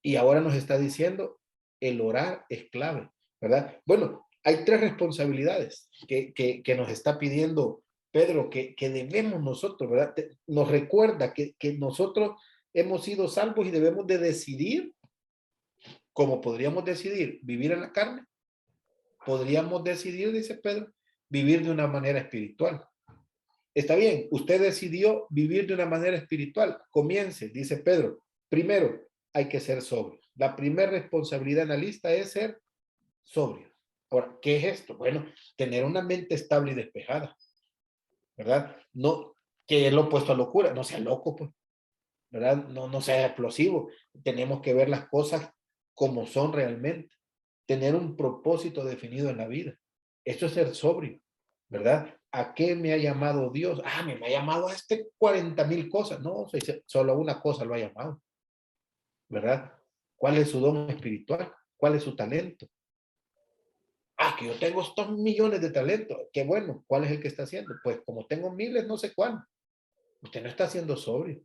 Y ahora nos está diciendo, el orar es clave, ¿verdad? Bueno, hay 3 responsabilidades que nos está pidiendo Pedro, que debemos nosotros, ¿verdad? Nos recuerda que nosotros hemos sido salvos y debemos de decidir, como podríamos decidir vivir en la carne, podríamos decidir, dice Pedro, vivir de una manera espiritual. Está bien, usted decidió vivir de una manera espiritual. Comience, dice Pedro. Primero, hay que ser sobrio. La primera responsabilidad en la lista es ser sobrio. Ahora, ¿qué es esto? Bueno, tener una mente estable y despejada, ¿verdad? No, que es lo opuesto a locura, no sea loco, pues, ¿verdad? No sea explosivo. Tenemos que ver las cosas como son realmente. Tener un propósito definido en la vida. Esto es ser sobrio, ¿verdad? ¿A qué me ha llamado Dios? Me ha llamado a 40,000 cosas. No, solo una cosa lo ha llamado, ¿verdad? ¿Cuál es su don espiritual? ¿Cuál es su talento? Que yo tengo estos millones de talentos. Qué bueno. ¿Cuál es el que está haciendo? Pues como tengo miles, no sé cuál. Usted no está haciendo sobrio,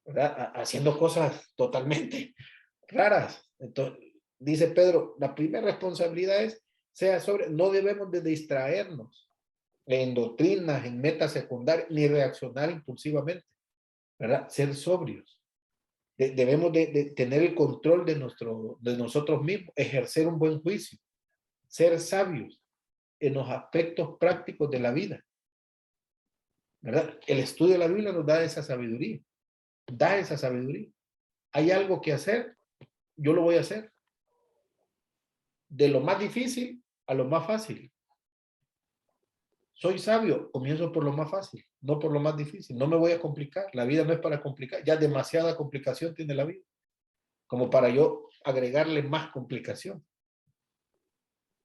¿verdad? Haciendo cosas totalmente raras. Entonces, dice Pedro, la primera responsabilidad es, sea sobre, no debemos de distraernos en doctrinas, en metas secundarias, ni reaccionar impulsivamente, ¿verdad? Ser sobrios. Debemos de tener el control de nosotros mismos, ejercer un buen juicio, ser sabios en los aspectos prácticos de la vida, ¿verdad? El estudio de la Biblia nos da esa sabiduría, da esa sabiduría. Hay algo que hacer, yo lo voy a hacer. de lo más difícil a lo más fácil. Soy sabio, comienzo por lo más fácil, no por lo más difícil. No me voy a complicar. La vida no es para complicar. Ya demasiada complicación tiene la vida, como para yo agregarle más complicación.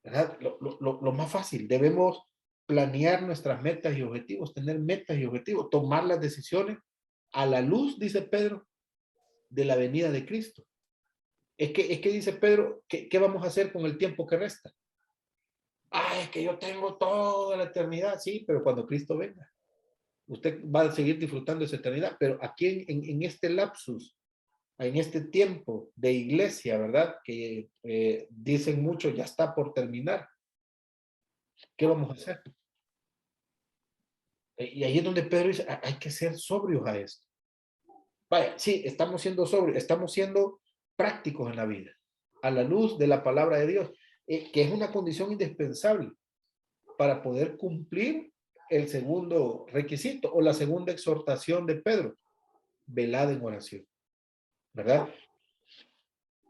¿Verdad? Lo más fácil. Debemos planear nuestras metas y objetivos, tener metas y objetivos, tomar las decisiones a la luz, dice Pedro, de la venida de Cristo. Es que dice Pedro, ¿qué vamos a hacer con el tiempo que resta? Es que yo tengo toda la eternidad. Sí, pero cuando Cristo venga, usted va a seguir disfrutando esa eternidad. Pero aquí en este lapsus, en este tiempo de iglesia, ¿verdad? Que dicen mucho, ya está por terminar. ¿Qué vamos a hacer? Y ahí es donde Pedro dice, hay que ser sobrios a esto. Vaya, sí, estamos siendo sobrios, estamos siendo prácticos en la vida, a la luz de la palabra de Dios, que es una condición indispensable para poder cumplir el segundo requisito o la segunda exhortación de Pedro, velad en oración, ¿verdad?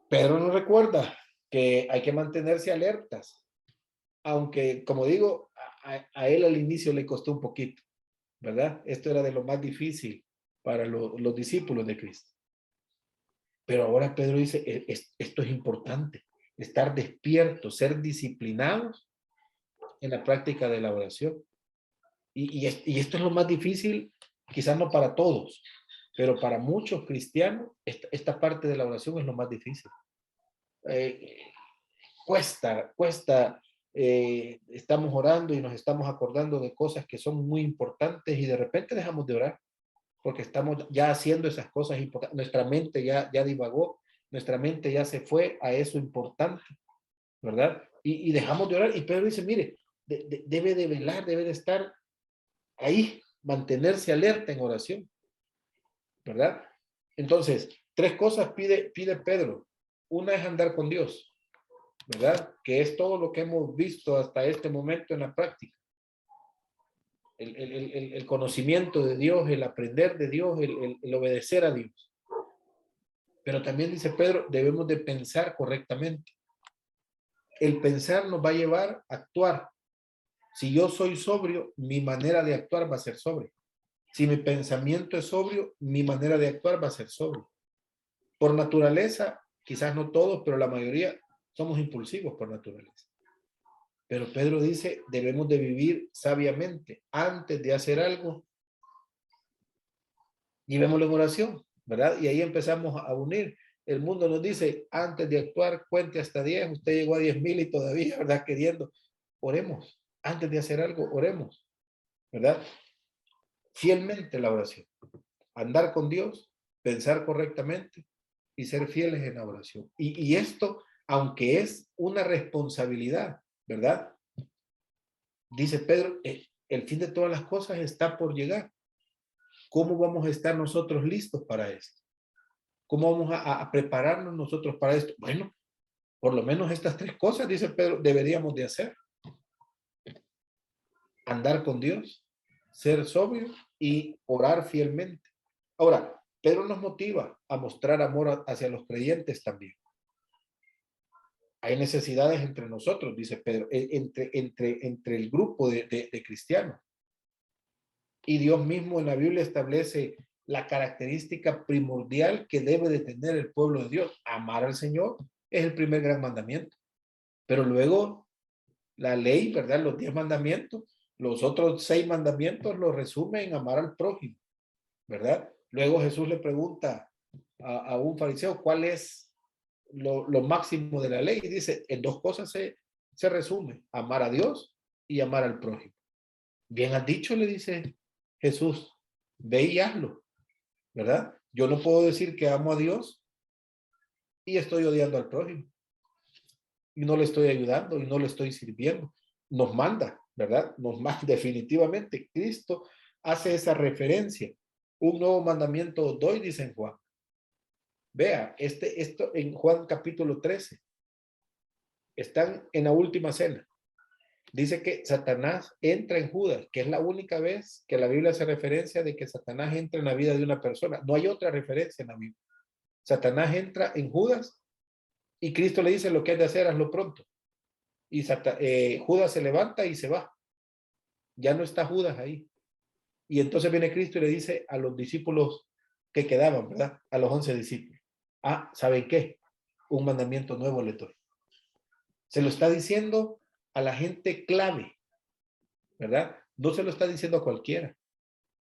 Pedro nos recuerda que hay que mantenerse alertas, aunque, como digo, a él al inicio le costó un poquito, ¿verdad? Esto era de lo más difícil para los discípulos de Cristo. Pero ahora Pedro dice, esto es importante, estar despiertos, ser disciplinados en la práctica de la oración. Y esto es lo más difícil, quizás no para todos, pero para muchos cristianos, esta parte de la oración es lo más difícil. Cuesta. Estamos orando y nos estamos acordando de cosas que son muy importantes y de repente dejamos de orar porque estamos ya haciendo esas cosas importantes. Nuestra mente ya divagó, nuestra mente ya se fue a eso importante, ¿verdad? Y dejamos de orar. Y Pedro dice, mire, debe de velar, debe de estar ahí, mantenerse alerta en oración, ¿verdad? Entonces, 3 cosas pide Pedro. Una es andar con Dios, ¿verdad? Que es todo lo que hemos visto hasta este momento en la práctica. El conocimiento de Dios, el aprender de Dios, el obedecer a Dios. Pero también dice Pedro, debemos de pensar correctamente. El pensar nos va a llevar a actuar. Si yo soy sobrio, mi manera de actuar va a ser sobria. Si mi pensamiento es sobrio, mi manera de actuar va a ser sobria. Por naturaleza, quizás no todos, pero la mayoría somos impulsivos por naturaleza. Pero Pedro dice, debemos de vivir sabiamente. Antes de hacer algo, llevémoslo en oración, ¿verdad? Y ahí empezamos a unir. El mundo nos dice, antes de actuar, cuente hasta 10. Usted llegó a 10,000 y todavía, ¿verdad? Queriendo. Oremos. Antes de hacer algo, oremos, ¿verdad? Fielmente la oración. Andar con Dios, pensar correctamente y ser fieles en la oración. Y esto, aunque es una responsabilidad, ¿verdad? Dice Pedro, el fin de todas las cosas está por llegar. ¿Cómo vamos a estar nosotros listos para esto? ¿Cómo vamos a prepararnos nosotros para esto? Bueno, por lo menos estas 3 cosas, dice Pedro, deberíamos de hacer. Andar con Dios, ser sobrio y orar fielmente. Ahora, Pedro nos motiva a mostrar amor hacia los creyentes también. Hay necesidades entre nosotros, dice Pedro, entre el grupo de cristianos. Y Dios mismo en la Biblia establece la característica primordial que debe de tener el pueblo de Dios. Amar al Señor es el primer gran mandamiento. Pero luego la ley, ¿verdad? Los 10 mandamientos, los otros 6 mandamientos los resume en amar al prójimo, ¿verdad? Luego Jesús le pregunta a un fariseo cuál es lo máximo de la ley y dice, en 2 cosas se resume, amar a Dios y amar al prójimo. Bien has dicho, le dice Jesús, ve y hazlo, ¿verdad? Yo no puedo decir que amo a Dios y estoy odiando al prójimo. Y no le estoy ayudando y no le estoy sirviendo. Nos manda, ¿verdad? Nos manda definitivamente. Cristo hace esa referencia. Un nuevo mandamiento os doy, dice en Juan. Vea, esto en Juan capítulo 13. Están en la última cena. Dice que Satanás entra en Judas, que es la única vez que la Biblia hace referencia de que Satanás entra en la vida de una persona. No hay otra referencia en la Biblia. Satanás entra en Judas y Cristo le dice lo que has de hacer, hazlo pronto. y Judas se levanta y se va. Ya no está Judas ahí. Y entonces viene Cristo y le dice a los discípulos que quedaban, ¿verdad? A los 11 discípulos. Ah, ¿saben qué? Un mandamiento nuevo les doy. Se lo está diciendo a la gente clave, ¿verdad? No se lo está diciendo a cualquiera.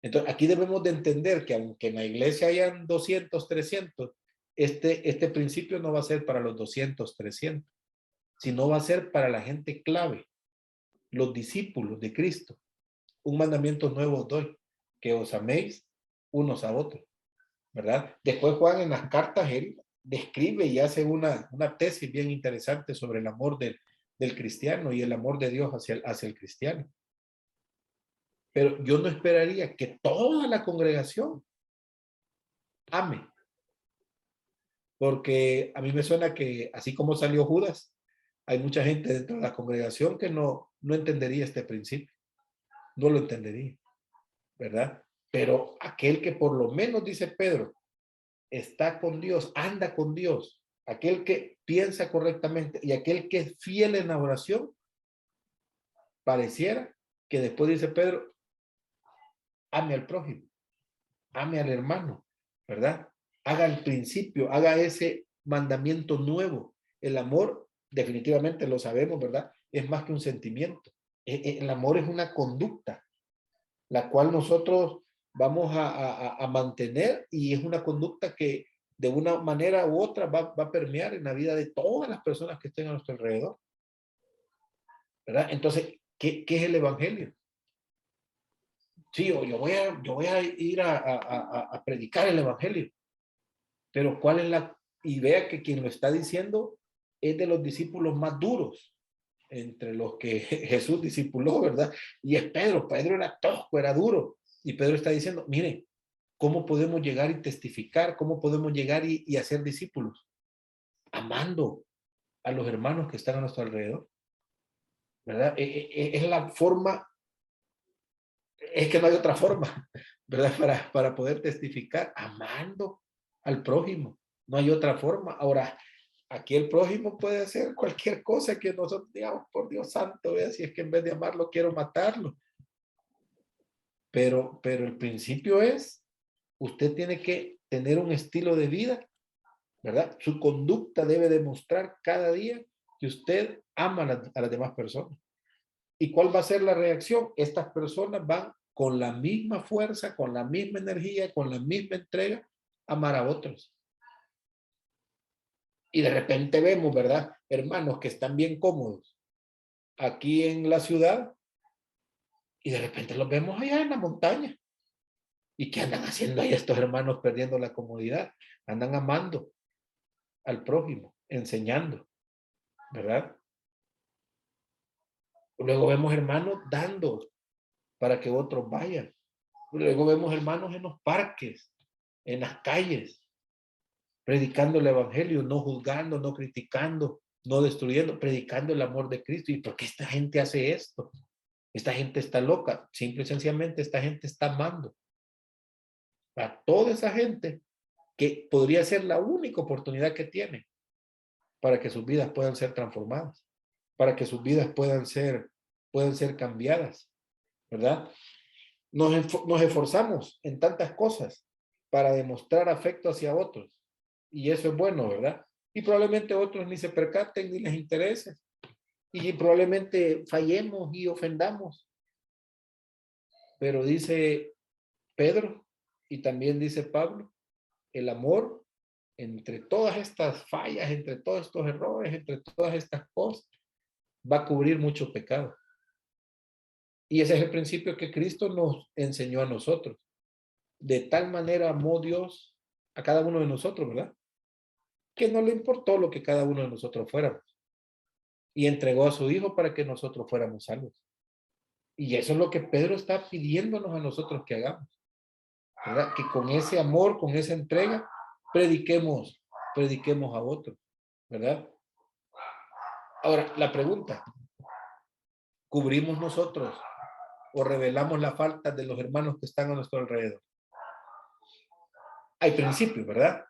Entonces, aquí debemos de entender que aunque en la iglesia hayan 200, 300, este principio no va a ser para los 200, 300, sino va a ser para la gente clave, los discípulos de Cristo. Un mandamiento nuevo os doy, que os améis unos a otros, ¿verdad? Después Juan en las cartas, él describe y hace una tesis bien interesante sobre el amor del cristiano y el amor de Dios hacia el cristiano. Pero yo no esperaría que toda la congregación ame, porque a mí me suena que así como salió Judas, hay mucha gente dentro de la congregación que no entendería este principio, no lo entendería, ¿verdad? Pero aquel que por lo menos, dice Pedro, está con Dios, anda con Dios, aquel que piensa correctamente y aquel que es fiel en la oración, pareciera que después, dice Pedro, ame al prójimo, ame al hermano, ¿verdad? Haga el principio, haga ese mandamiento nuevo. El amor, definitivamente lo sabemos, ¿verdad? Es más que un sentimiento. El amor es una conducta, la cual nosotros vamos a mantener, y es una conducta que de una manera u otra va a permear en la vida de todas las personas que estén a nuestro alrededor, ¿verdad? Entonces, ¿qué es el evangelio? Sí, yo voy a ir a predicar el evangelio, pero ¿cuál es la idea? Que quien lo está diciendo es de los discípulos más duros, entre los que Jesús discipuló, ¿verdad? Y es Pedro. Pedro era tosco, era duro. Y Pedro está diciendo, mire, ¿cómo podemos llegar y testificar? ¿Cómo podemos llegar y hacer discípulos? Amando a los hermanos que están a nuestro alrededor, ¿verdad? Es la forma, es que no hay otra forma, ¿verdad? Para poder testificar, amando al prójimo. No hay otra forma. Ahora, aquí el prójimo puede hacer cualquier cosa que nosotros digamos, por Dios santo, vea, si es que en vez de amarlo quiero matarlo. Pero el principio es, usted tiene que tener un estilo de vida, ¿verdad? Su conducta debe demostrar cada día que usted ama a las demás personas. ¿Y cuál va a ser la reacción? Estas personas van con la misma fuerza, con la misma energía, con la misma entrega, a amar a otros. Y de repente vemos, ¿verdad? Hermanos que están bien cómodos aquí en la ciudad, y de repente los vemos allá en la montaña. ¿Y qué andan haciendo ahí estos hermanos perdiendo la comodidad? Andan amando al prójimo, enseñando, ¿verdad? Luego vemos hermanos dando para que otros vayan. Luego vemos hermanos en los parques, en las calles, predicando el evangelio, no juzgando, no criticando, no destruyendo, predicando el amor de Cristo. ¿Y por qué esta gente hace esto? Esta gente está loca. Simple y sencillamente esta gente está amando a toda esa gente que podría ser la única oportunidad que tiene para que sus vidas puedan ser transformadas, para que sus vidas puedan ser cambiadas, ¿verdad? Nos esforzamos en tantas cosas para demostrar afecto hacia otros, y eso es bueno, ¿verdad? Y probablemente otros ni se percaten ni les interese, y probablemente fallemos y ofendamos. Pero dice Pedro y también dice Pablo, el amor, entre todas estas fallas, entre todos estos errores, entre todas estas cosas, va a cubrir mucho pecado. Y ese es el principio que Cristo nos enseñó a nosotros. De tal manera amó Dios a cada uno de nosotros, ¿verdad? Que no le importó lo que cada uno de nosotros fuéramos. Y entregó a su Hijo para que nosotros fuéramos salvos. Y eso es lo que Pedro está pidiéndonos a nosotros que hagamos, ¿verdad? Que con ese amor, con esa entrega, prediquemos a otros, ¿verdad? Ahora, la pregunta, ¿cubrimos nosotros o revelamos la falta de los hermanos que están a nuestro alrededor? Hay principios, ¿verdad?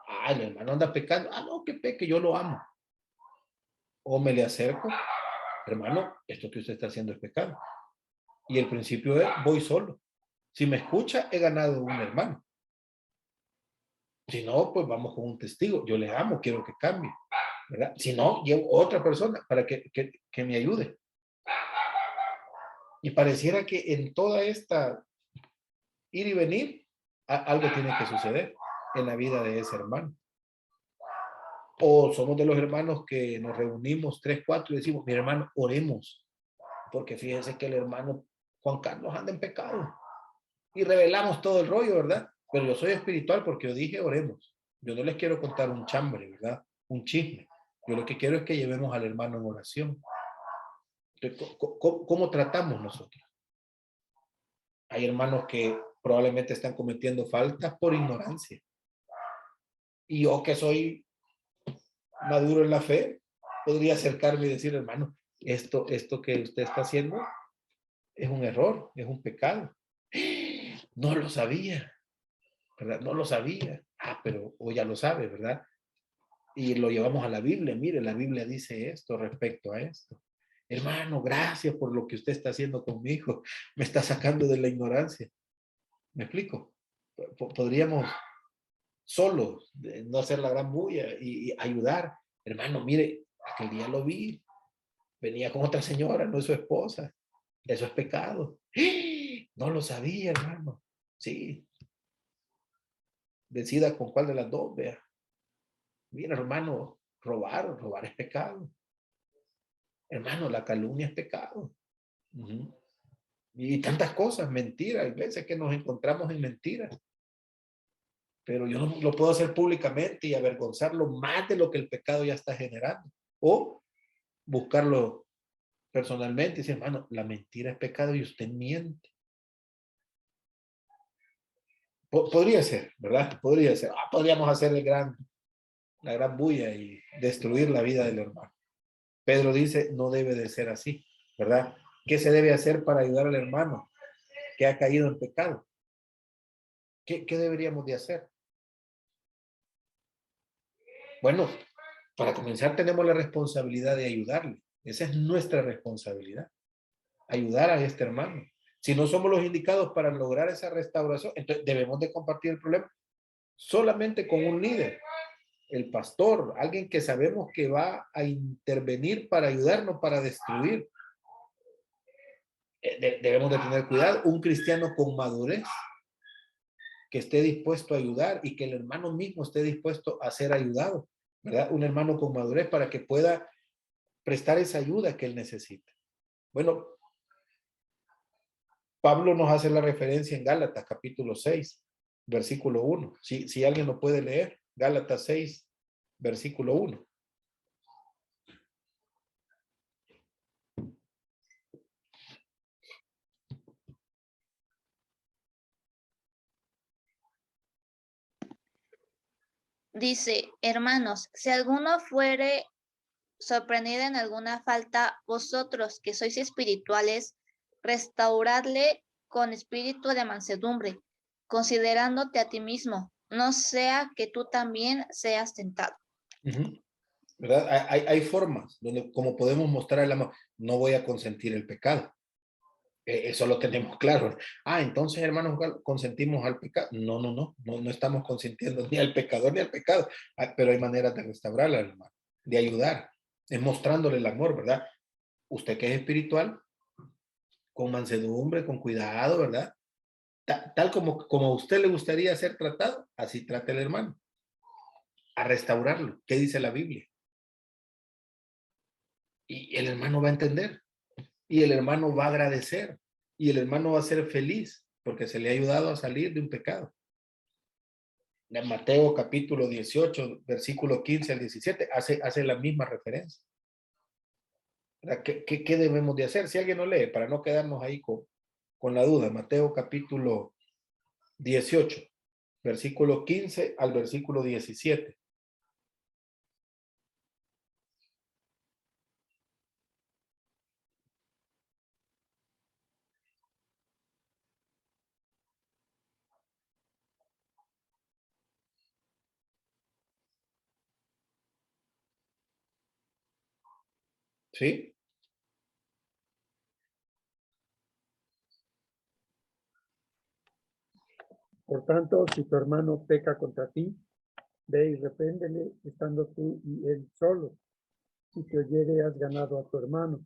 Ah, el hermano anda pecando. Ah, no, que peque, yo lo amo. o me le acerco, hermano, esto que usted está haciendo es pecado. Y el principio es, voy solo. Si me escucha, he ganado un hermano. Si no, pues vamos con un testigo. Yo les amo, quiero que cambie, ¿verdad? Si no, llevo otra persona para que me ayude. Y pareciera que en toda esta ir y venir, algo tiene que suceder en la vida de ese hermano. O somos de los hermanos que nos reunimos 3, 4 y decimos, mi hermano, oremos, porque fíjense que el hermano Juan Carlos anda en pecado. Y revelamos todo el rollo, ¿verdad? Pero yo soy espiritual porque yo dije, oremos. Yo no les quiero contar un chambre, ¿verdad? Un chisme. Yo lo que quiero es que llevemos al hermano en oración. Entonces, ¿cómo tratamos nosotros? Hay hermanos que probablemente están cometiendo faltas por ignorancia. Y yo que soy maduro en la fe, podría acercarme y decir, hermano, esto que usted está haciendo es un error, es un pecado. No lo sabía, ¿verdad? No lo sabía. Pero hoy ya lo sabe, ¿verdad? Y lo llevamos a la Biblia. Mire, la Biblia dice esto respecto a esto. Hermano, gracias por lo que usted está haciendo conmigo. Me está sacando de la ignorancia. ¿Me explico? Podríamos solos, no hacer la gran bulla y ayudar. Hermano, mire, aquel día lo vi. Venía con otra señora, no es su esposa. Eso es pecado. No lo sabía, hermano. Sí. Decida con cuál de las dos, vea. Mira, hermano, robar es pecado. Hermano, la calumnia es pecado. Y tantas cosas, mentiras. Hay veces que nos encontramos en mentiras. Pero yo no lo puedo hacer públicamente y avergonzarlo más de lo que el pecado ya está generando. O buscarlo personalmente y decir, hermano, la mentira es pecado y usted miente. Podría ser, ¿verdad? Podría ser. Podríamos hacer la gran bulla y destruir la vida del hermano. Pedro dice, no debe de ser así, ¿verdad? ¿Qué se debe hacer para ayudar al hermano que ha caído en pecado? ¿Qué deberíamos de hacer? Bueno, para comenzar tenemos la responsabilidad de ayudarle. Esa es nuestra responsabilidad, ayudar a este hermano. Si no somos los indicados para lograr esa restauración, entonces debemos de compartir el problema solamente con un líder, el pastor, alguien que sabemos que va a intervenir para ayudarnos, para destruir. Debemos de tener cuidado, un cristiano con madurez que esté dispuesto a ayudar y que el hermano mismo esté dispuesto a ser ayudado, ¿verdad? Un hermano con madurez para que pueda prestar esa ayuda que él necesita. Bueno, Pablo nos hace la referencia en Gálatas capítulo 6, versículo 1. Si alguien lo puede leer, Gálatas 6, versículo 1. Dice, hermanos, si alguno fuere sorprendido en alguna falta, vosotros que sois espirituales, restauradle con espíritu de mansedumbre, considerándote a ti mismo, no sea que tú también seas tentado. ¿Verdad? Hay formas donde, como podemos mostrar el amor, no voy a consentir el pecado. Eso lo tenemos claro. Entonces, hermanos, consentimos al pecado. No estamos consintiendo ni al pecador ni al pecado. Pero hay maneras de restaurar al hermano, de ayudar, es mostrándole el amor, ¿verdad? Usted que es espiritual, con mansedumbre, con cuidado, ¿verdad? Tal como a usted le gustaría ser tratado, así trate el hermano. A restaurarlo. ¿Qué dice la Biblia? Y el hermano va a entender. Y el hermano va a agradecer. Y el hermano va a ser feliz porque se le ha ayudado a salir de un pecado. En Mateo capítulo 18, versículo 15 al 17, hace la misma referencia. ¿Qué debemos de hacer? Si alguien no lee, para no quedarnos ahí con la duda. Mateo capítulo 18, versículo 15 al versículo 17. ¿Sí? Por tanto, si tu hermano peca contra ti, ve y repréndele, estando tú y él solos. Si te oyere, has ganado a tu hermano.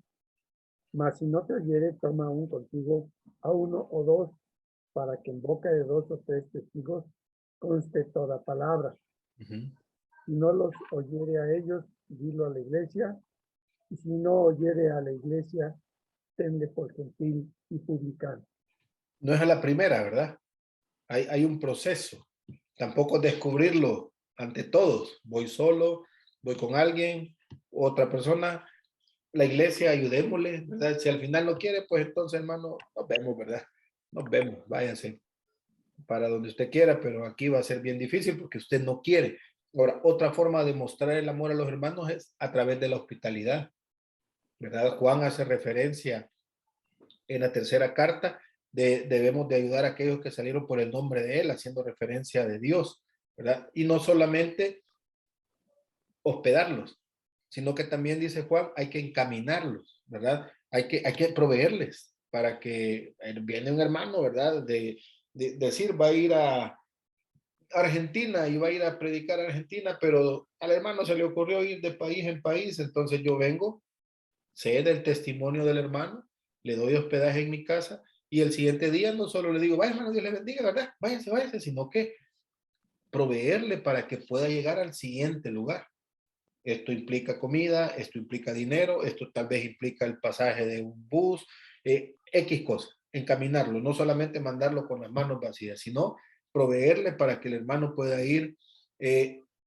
Mas si no te oyere, toma aún contigo a uno o dos, para que en boca de dos o tres testigos conste toda palabra. Ujú. Si no los oyere a ellos, dilo a la iglesia. Y si no oyere a la iglesia, tenle por gentil y publicano. No es a la primera, ¿verdad? Hay un proceso. Tampoco descubrirlo ante todos. Voy solo, voy con alguien, otra persona, la iglesia, ayudémosle, ¿verdad? Si al final no quiere, pues entonces, hermano, nos vemos, ¿verdad? Nos vemos, váyanse para donde usted quiera, pero aquí va a ser bien difícil porque usted no quiere. Ahora, otra forma de mostrar el amor a los hermanos es a través de la hospitalidad, ¿verdad? Juan hace referencia en la tercera carta debemos de ayudar a aquellos que salieron por el nombre de él, haciendo referencia de Dios, ¿verdad? Y no solamente hospedarlos, sino que también dice Juan, hay que encaminarlos, ¿verdad? Hay que proveerles para que viene un hermano, ¿verdad? De decir, va a ir a Argentina y va a ir a predicar a Argentina, pero al hermano se le ocurrió ir de país en país, entonces yo vengo, sé del testimonio del hermano, le doy hospedaje en mi casa y el siguiente día no solo le digo, vaya hermano, Dios le bendiga, ¿verdad? Váyase, váyase, sino que proveerle para que pueda llegar al siguiente lugar. Esto implica comida, esto implica dinero, esto tal vez implica el pasaje de un bus, X cosas, encaminarlo, no solamente mandarlo con las manos vacías, sino proveerle para que el hermano pueda ir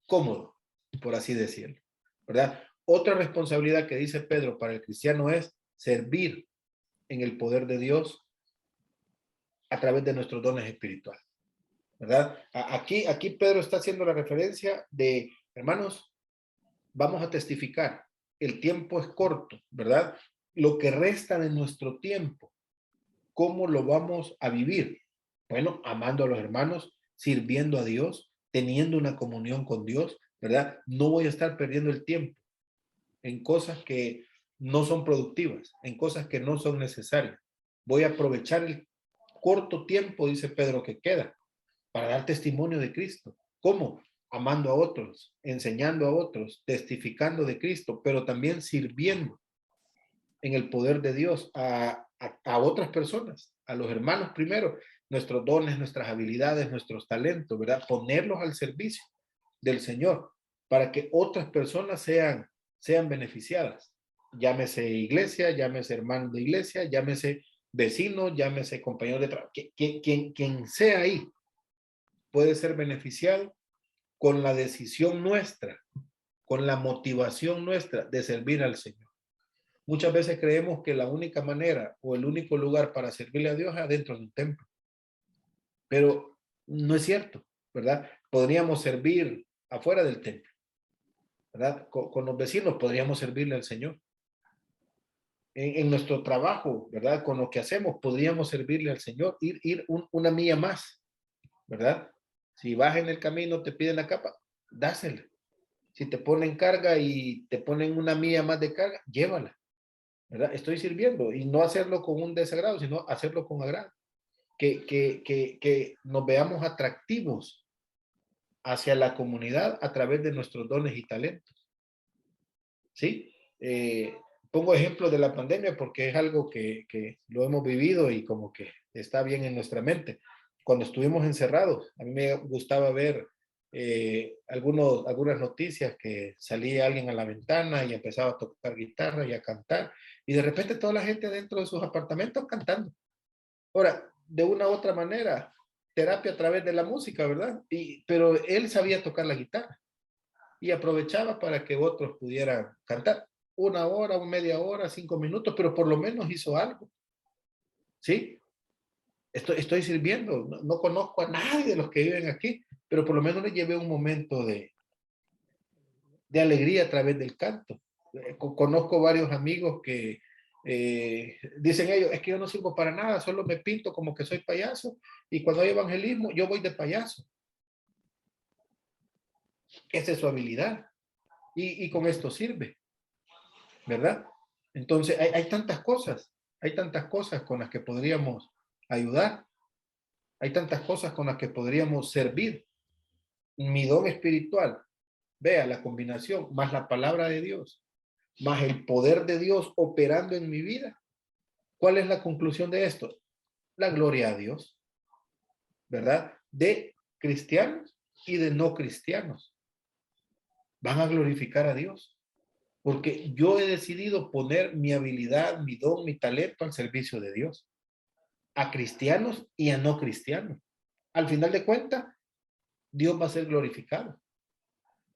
cómodo, por así decirlo, ¿verdad? Otra responsabilidad que dice Pedro para el cristiano es servir en el poder de Dios a través de nuestros dones espirituales, ¿verdad? Aquí Pedro está haciendo la referencia de, hermanos, vamos a testificar. El tiempo es corto, ¿verdad? Lo que resta de nuestro tiempo, ¿cómo lo vamos a vivir? Bueno, amando a los hermanos, sirviendo a Dios, teniendo una comunión con Dios, ¿verdad? No voy a estar perdiendo el tiempo en cosas que no son productivas, en cosas que no son necesarias. Voy a aprovechar el corto tiempo, dice Pedro, que queda para dar testimonio de Cristo. ¿Cómo? Amando a otros, enseñando a otros, testificando de Cristo, pero también sirviendo en el poder de Dios a otras personas, a los hermanos primero, nuestros dones, nuestras habilidades, nuestros talentos, ¿verdad? Ponerlos al servicio del Señor para que otras personas sean beneficiadas. Llámese iglesia, llámese hermano de iglesia, llámese vecino, llámese compañero de trabajo, quien sea ahí puede ser beneficiado con la decisión nuestra, con la motivación nuestra de servir al Señor. Muchas veces creemos que la única manera o el único lugar para servirle a Dios es adentro de un templo, pero no es cierto, ¿verdad? Podríamos servir afuera del templo, ¿verdad? Con los vecinos podríamos servirle al Señor. En nuestro trabajo, ¿verdad? Con lo que hacemos podríamos servirle al Señor, ir una milla más, ¿verdad? Si vas en el camino, te piden la capa, dásela. Si te ponen carga y te ponen una milla más de carga, llévala, ¿verdad? Estoy sirviendo y no hacerlo con un desagrado, sino hacerlo con agrado. Que nos veamos atractivos hacia la comunidad a través de nuestros dones y talentos, ¿sí? Pongo ejemplo de la pandemia porque es algo que lo hemos vivido y como que está bien en nuestra mente. Cuando estuvimos encerrados, a mí me gustaba ver algunas noticias que salía alguien a la ventana y empezaba a tocar guitarra y a cantar, y de repente toda la gente dentro de sus apartamentos cantando. Ahora, de una u otra manera, terapia a través de la música, ¿verdad? Pero él sabía tocar la guitarra y aprovechaba para que otros pudieran cantar una hora, media hora, 5 minutos, pero por lo menos hizo algo, ¿sí? Estoy sirviendo, no conozco a nadie de los que viven aquí, pero por lo menos le llevé un momento de alegría a través del canto. Conozco varios amigos que dicen ellos, es que yo no sirvo para nada, solo me pinto como que soy payaso, y cuando hay evangelismo yo voy de payaso. Esa es su habilidad, y con esto sirve, ¿verdad? Entonces, hay tantas cosas con las que podríamos ayudar, hay tantas cosas con las que podríamos servir. Mi don espiritual, vea la combinación, más la palabra de Dios, más el poder de Dios operando en mi vida. ¿Cuál es la conclusión de esto? La gloria a Dios, ¿verdad? De cristianos y de no cristianos. Van a glorificar a Dios. Porque yo he decidido poner mi habilidad, mi don, mi talento al servicio de Dios. A cristianos y a no cristianos. Al final de cuentas, Dios va a ser glorificado.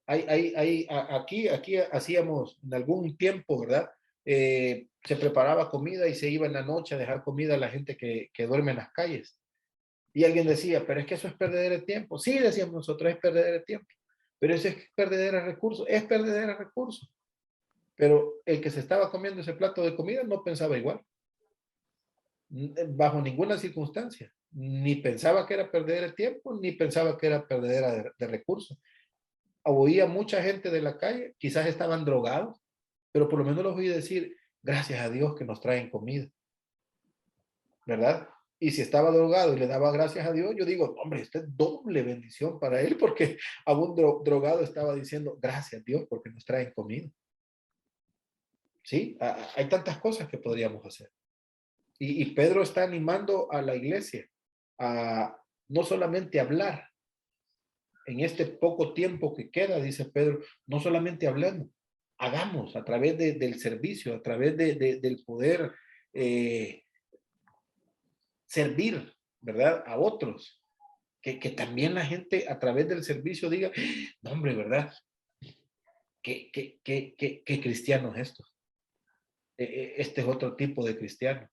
Aquí hacíamos en algún tiempo, ¿verdad? Se preparaba comida y se iba en la noche a dejar comida a la gente que duerme en las calles. Y alguien decía, pero es que eso es perder el tiempo. Sí, decíamos nosotros, es perder el tiempo. Pero eso es perder el recurso, es perder el recurso. Pero el que se estaba comiendo ese plato de comida no pensaba igual, bajo ninguna circunstancia. Ni pensaba que era perder el tiempo, ni pensaba que era perder de recursos. Oía mucha gente de la calle, quizás estaban drogados, pero por lo menos los oí decir, gracias a Dios que nos traen comida, ¿verdad? Y si estaba drogado y le daba gracias a Dios, yo digo, hombre, esta es doble bendición para él, porque a un drogado estaba diciendo, gracias a Dios porque nos traen comida. ¿Sí? Hay tantas cosas que podríamos hacer. Y Pedro está animando a la iglesia a no solamente hablar, en este poco tiempo que queda, dice Pedro, no solamente hablando, hagamos a través del servicio, a través del poder servir, ¿verdad? A otros. Que también la gente a través del servicio diga, no hombre, ¿verdad? ¿Qué cristiano es esto? Este es otro tipo de cristiano.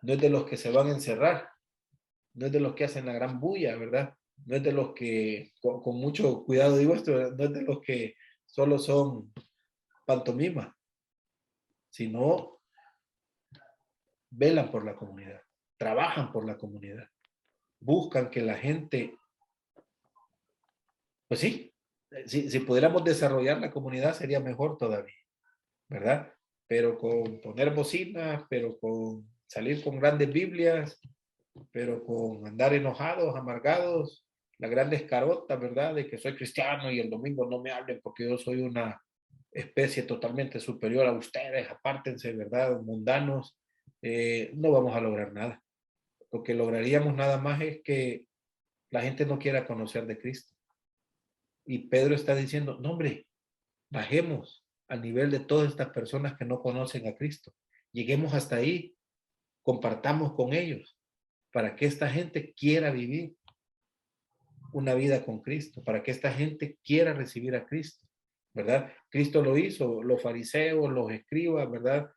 No es de los que se van a encerrar, no es de los que hacen la gran bulla, ¿verdad? No es de los que, con mucho cuidado digo esto, ¿verdad? No es de los que solo son pantomima, sino velan por la comunidad, trabajan por la comunidad, buscan que la gente, pues sí, si pudiéramos desarrollar la comunidad sería mejor todavía, ¿verdad? Pero con poner bocinas, pero con salir con grandes Biblias, pero con andar enojados, amargados, la gran escarota, ¿verdad? De que soy cristiano y el domingo no me hablen porque yo soy una especie totalmente superior a ustedes, apártense, ¿verdad? Mundanos, no vamos a lograr nada. Lo que lograríamos nada más es que la gente no quiera conocer de Cristo. Y Pedro está diciendo, no hombre, bajemos al nivel de todas estas personas que no conocen a Cristo. Lleguemos hasta ahí, compartamos con ellos, para que esta gente quiera vivir una vida con Cristo, para que esta gente quiera recibir a Cristo, ¿verdad? Cristo lo hizo, los fariseos, los escribas, ¿verdad?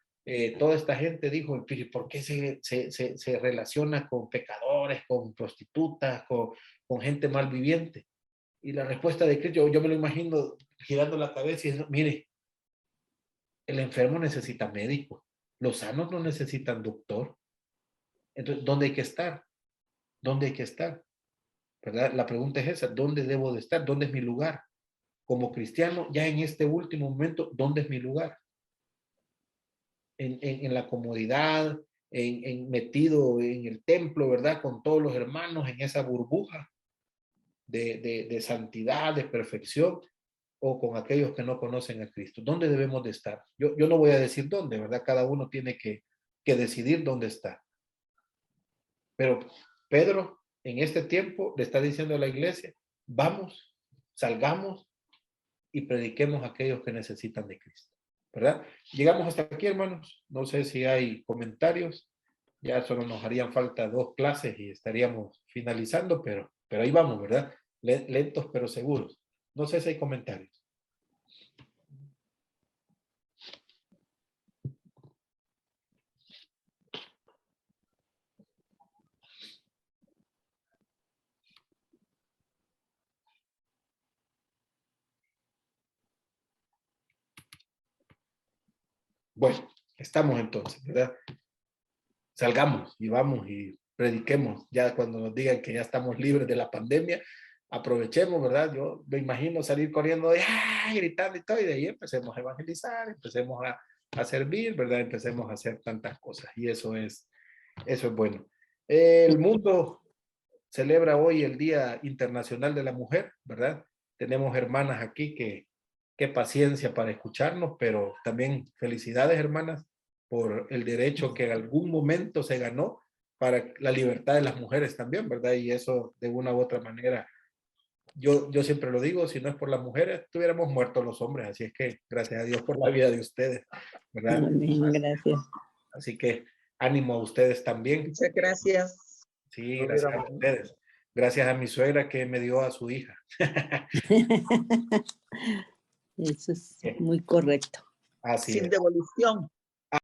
Toda esta gente dijo, ¿por qué se relaciona con pecadores, con prostitutas, con gente malviviente? Y la respuesta de Cristo, yo me lo imagino girando la cabeza y diciendo, mire, el enfermo necesita médico, los sanos no necesitan doctor. Entonces, ¿dónde hay que estar? ¿Dónde hay que estar? ¿Verdad? La pregunta es esa, ¿dónde debo de estar? ¿Dónde es mi lugar? Como cristiano, ya en este último momento, ¿dónde es mi lugar? En la comodidad, metido en el templo, ¿verdad? Con todos los hermanos en esa burbuja de santidad, de perfección, o con aquellos que no conocen a Cristo. ¿Dónde debemos de estar? Yo no voy a decir dónde, ¿verdad? Cada uno tiene que decidir dónde está. Pero Pedro, en este tiempo, le está diciendo a la iglesia, vamos, salgamos y prediquemos a aquellos que necesitan de Cristo, ¿verdad? Llegamos hasta aquí, hermanos. No sé si hay comentarios. Ya solo nos harían falta 2 clases y estaríamos finalizando, pero ahí vamos, ¿verdad? Lentos pero seguros. No sé si hay comentarios. Bueno, estamos entonces, ¿verdad? Salgamos y vamos y prediquemos. Ya cuando nos digan que ya estamos libres de la pandemia, aprovechemos, ¿verdad? Yo me imagino salir corriendo, gritando y todo, y de ahí empecemos a evangelizar, empecemos a servir, ¿verdad? Empecemos a hacer tantas cosas y eso es bueno. El mundo celebra hoy el Día Internacional de la Mujer, ¿verdad? Tenemos hermanas aquí que qué paciencia para escucharnos, pero también felicidades, hermanas, por el derecho que en algún momento se ganó para la libertad de las mujeres también, ¿verdad? Y eso de una u otra manera, yo siempre lo digo, si no es por las mujeres, estuviéramos muertos los hombres, así es que gracias a Dios por la vida de ustedes, ¿verdad? Amén, gracias. Así que ánimo a ustedes también. Muchas gracias. Sí, No gracias a hubiéramos- ustedes. Gracias a mi suegra que me dio a su hija. Eso es muy correcto. Así Sin es. devolución.